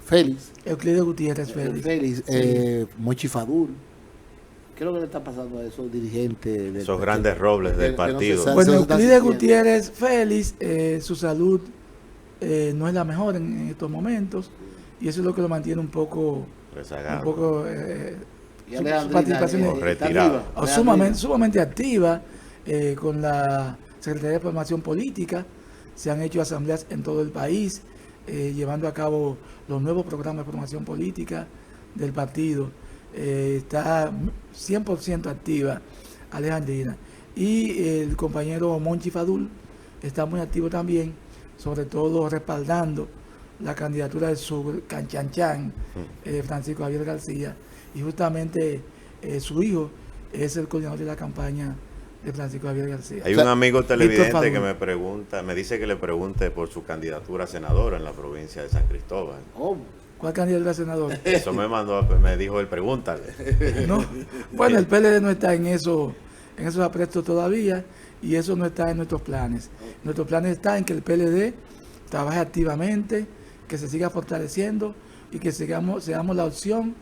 [SPEAKER 2] Félix,
[SPEAKER 8] Euclides Gutiérrez Félix.
[SPEAKER 2] Monchi Fadul? ¿Qué es lo que le está pasando a esos dirigentes?
[SPEAKER 1] Esos grandes robles del partido.
[SPEAKER 8] Bueno,
[SPEAKER 2] se están
[SPEAKER 8] Euclides
[SPEAKER 2] sintiendo.
[SPEAKER 8] Gutiérrez Félix, su salud no es la mejor en estos momentos y eso es lo que lo mantiene un poco
[SPEAKER 1] Rezagado.
[SPEAKER 2] Y
[SPEAKER 8] su
[SPEAKER 2] Alejandrina,
[SPEAKER 8] participación
[SPEAKER 2] está
[SPEAKER 1] retirado.
[SPEAKER 2] arriba.
[SPEAKER 8] o sumamente activa con la Secretaría de Formación Política. Se han hecho asambleas en todo el país, llevando a cabo los nuevos programas de formación política del partido. Está 100% activa Alejandrina. Y el compañero Monchi Fadul está muy activo también, sobre todo respaldando la candidatura de su canchanchan, Francisco Javier García. Y justamente su hijo es el coordinador de la campaña de Francisco Javier García.
[SPEAKER 1] Hay un amigo televidente
[SPEAKER 8] Fadul.
[SPEAKER 1] que me dice que le pregunte por su candidatura a senadora en la provincia de San Cristóbal.
[SPEAKER 2] Oh,
[SPEAKER 8] ¿Cuál candidato a senador?
[SPEAKER 1] Eso me dijo él, pregúntale.
[SPEAKER 8] ¿No? Bueno, el PLD no está en esos aprestos todavía y eso no está en nuestros planes. Nuestros planes está en que el PLD trabaje activamente, que se siga fortaleciendo y que seamos la opción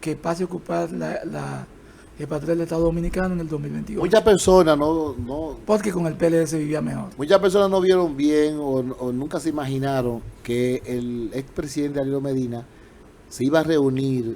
[SPEAKER 8] que pase a ocupar la jefatura del Estado Dominicano en el 2021.
[SPEAKER 2] muchas personas
[SPEAKER 8] Porque con el PLD se vivía mejor.
[SPEAKER 2] muchas personas no vieron bien o nunca se imaginaron que el expresidente Danilo Medina se iba a reunir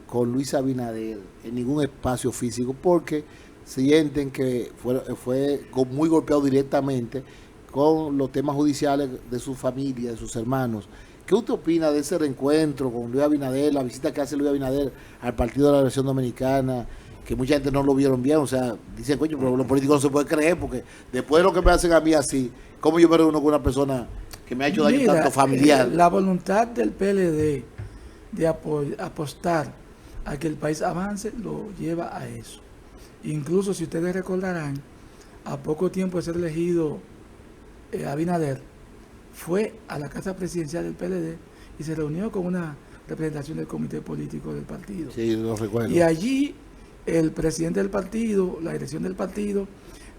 [SPEAKER 2] con Luis Abinader en ningún espacio físico porque sienten que fue muy golpeado directamente con los temas judiciales de su familia, de sus hermanos. ¿Qué usted opina de ese reencuentro con Luis Abinader, la visita que hace Luis Abinader al Partido de la Revolución Dominicana, que mucha gente no lo vieron bien? O sea, dicen, coño, pero los políticos no se puede creer, porque después de lo que me hacen a mí así, ¿cómo yo me reúno con una persona que me ha hecho daño
[SPEAKER 8] Mira,
[SPEAKER 2] tanto familiar?
[SPEAKER 8] La voluntad del PLD de apostar a que el país avance lo lleva a eso. Incluso, si ustedes recordarán, a poco tiempo de ser elegido Abinader, fue a la casa presidencial del PLD y se reunió con una representación del comité político del partido.
[SPEAKER 2] Sí, lo recuerdo.
[SPEAKER 8] Y allí el presidente del partido, la dirección del partido,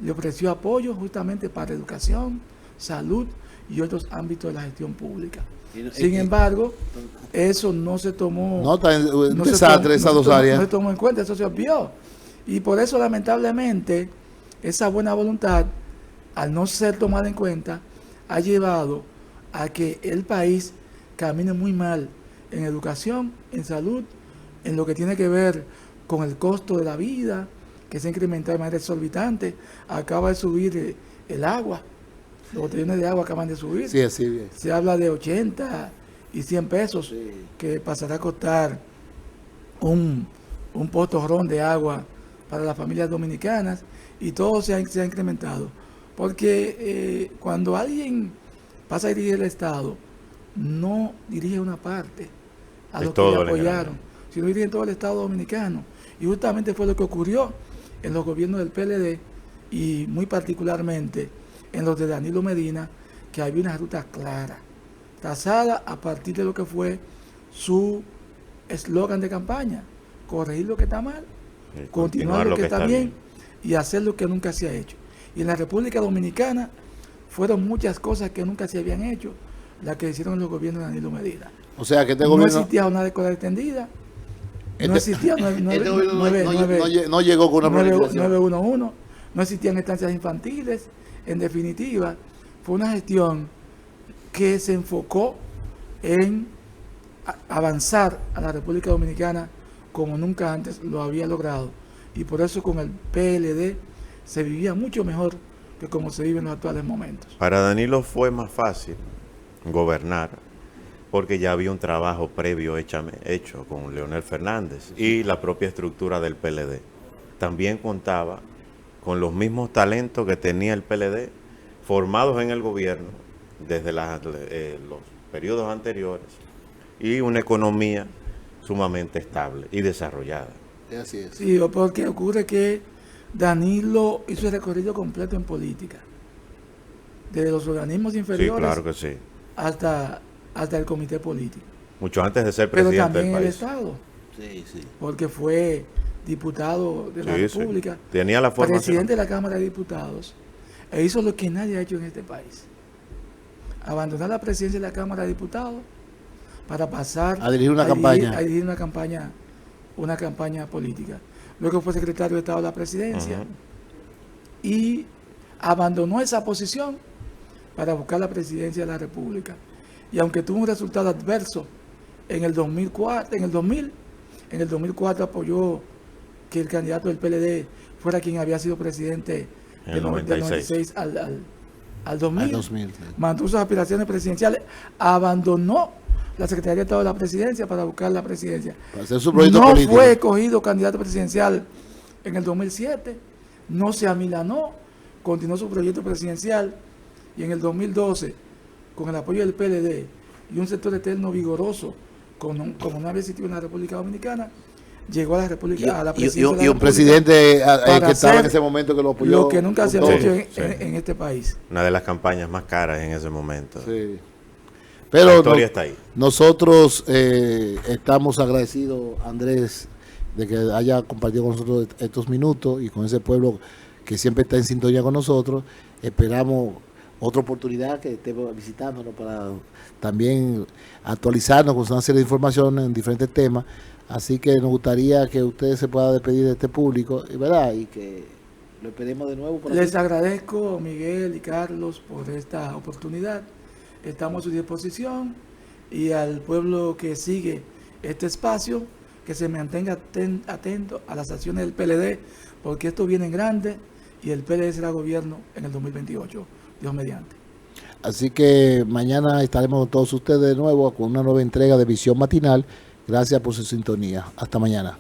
[SPEAKER 8] le ofreció apoyo justamente para educación, salud y otros ámbitos de la gestión pública. Sin embargo, eso no se tomó.
[SPEAKER 2] No, está un desastre esas dos áreas.
[SPEAKER 8] No se tomó en cuenta, eso se obvió. Y por eso, lamentablemente, esa buena voluntad, al no ser tomada en cuenta, ha llevado a que el país camine muy mal en educación, en salud, en lo que tiene que ver con el costo de la vida, que se ha incrementado de manera exorbitante. Acaba de subir el agua, los botellones de agua acaban de subir.
[SPEAKER 2] Sí, así bien.
[SPEAKER 8] Se habla de 80 y 100 pesos, sí, que pasará a costar un potorrón de agua para las familias dominicanas, y todo se ha incrementado. Porque cuando alguien pasa a dirigir el Estado, no dirige una parte a los que le apoyaron, sino dirige todo el Estado dominicano. Y justamente fue lo que ocurrió en los gobiernos del PLD y muy particularmente en los de Danilo Medina, que había una ruta clara, trazada a partir de lo que fue su eslogan de campaña: corregir lo que está mal, continuar lo que está bien y hacer lo que nunca se ha hecho. Y en la República Dominicana fueron muchas cosas que nunca se habían hecho, las que hicieron los gobiernos de Danilo Medina.
[SPEAKER 2] O sea, que este
[SPEAKER 8] no
[SPEAKER 2] gobierno...
[SPEAKER 8] existía una escolar extendida, no existía
[SPEAKER 2] no llegó con una
[SPEAKER 8] 911, no existían estancias infantiles. En definitiva, fue una gestión que se enfocó en avanzar a la República Dominicana como nunca antes lo había logrado. Y por eso con el PLD se vivía mucho mejor que como se vive en los actuales momentos.
[SPEAKER 1] Para Danilo fue más fácil gobernar porque ya había un trabajo previo hecho con Leonel Fernández y la propia estructura del PLD. También contaba con los mismos talentos que tenía el PLD, formados en el gobierno desde los periodos anteriores, y una economía sumamente estable y desarrollada.
[SPEAKER 2] Así es.
[SPEAKER 8] Sí, porque ocurre que Danilo hizo el recorrido completo en política, desde los organismos inferiores,
[SPEAKER 1] sí, claro que sí,
[SPEAKER 8] hasta el comité político.
[SPEAKER 1] Mucho antes de ser presidente del país.
[SPEAKER 8] Pero también el Estado,
[SPEAKER 2] sí, sí,
[SPEAKER 8] porque fue diputado de la República,
[SPEAKER 1] sí. Tenía la formación,
[SPEAKER 8] presidente de la Cámara de Diputados, e hizo lo que nadie ha hecho en este país: abandonar la presidencia de la Cámara de Diputados para pasar
[SPEAKER 2] a dirigir una
[SPEAKER 8] campaña política. Luego fue secretario de Estado de la Presidencia, y abandonó esa posición para buscar la presidencia de la República. Y aunque tuvo un resultado adverso en el 2004 apoyó que el candidato del PLD fuera quien había sido presidente del 96 al 2000. Mantuvo sus aspiraciones presidenciales, abandonó la Secretaría de Estado de la Presidencia para buscar la presidencia. No fue escogido candidato presidencial en el 2007, no se amilanó, continuó su proyecto presidencial, y en el 2012, con el apoyo del PLD y un sector eterno vigoroso, como no había existido en la República Dominicana, llegó a la República, a la presidencia
[SPEAKER 2] y un presidente que estaba en ese momento que lo apoyó.
[SPEAKER 8] Lo que nunca se ha hecho en este país.
[SPEAKER 1] Una de las campañas más caras en ese momento.
[SPEAKER 2] Sí. Pero
[SPEAKER 1] la historia está ahí.
[SPEAKER 2] Nosotros estamos agradecidos, Andrés, de que haya compartido con nosotros estos minutos y con ese pueblo que siempre está en sintonía con nosotros. Esperamos otra oportunidad que estemos visitándonos para también actualizarnos con una serie de informaciones en diferentes temas. Así que nos gustaría que usted se pueda despedir de este público, ¿verdad? Y que lo esperemos de nuevo.
[SPEAKER 8] Les agradezco, Miguel y Carlos, por esta oportunidad. Estamos a su disposición, y al pueblo que sigue este espacio, que se mantenga atento a las acciones del PLD, porque esto viene en grande y el PLD será gobierno en el 2028, Dios mediante.
[SPEAKER 2] Así que mañana estaremos con todos ustedes de nuevo con una nueva entrega de Visión Matinal. Gracias por su sintonía. Hasta mañana.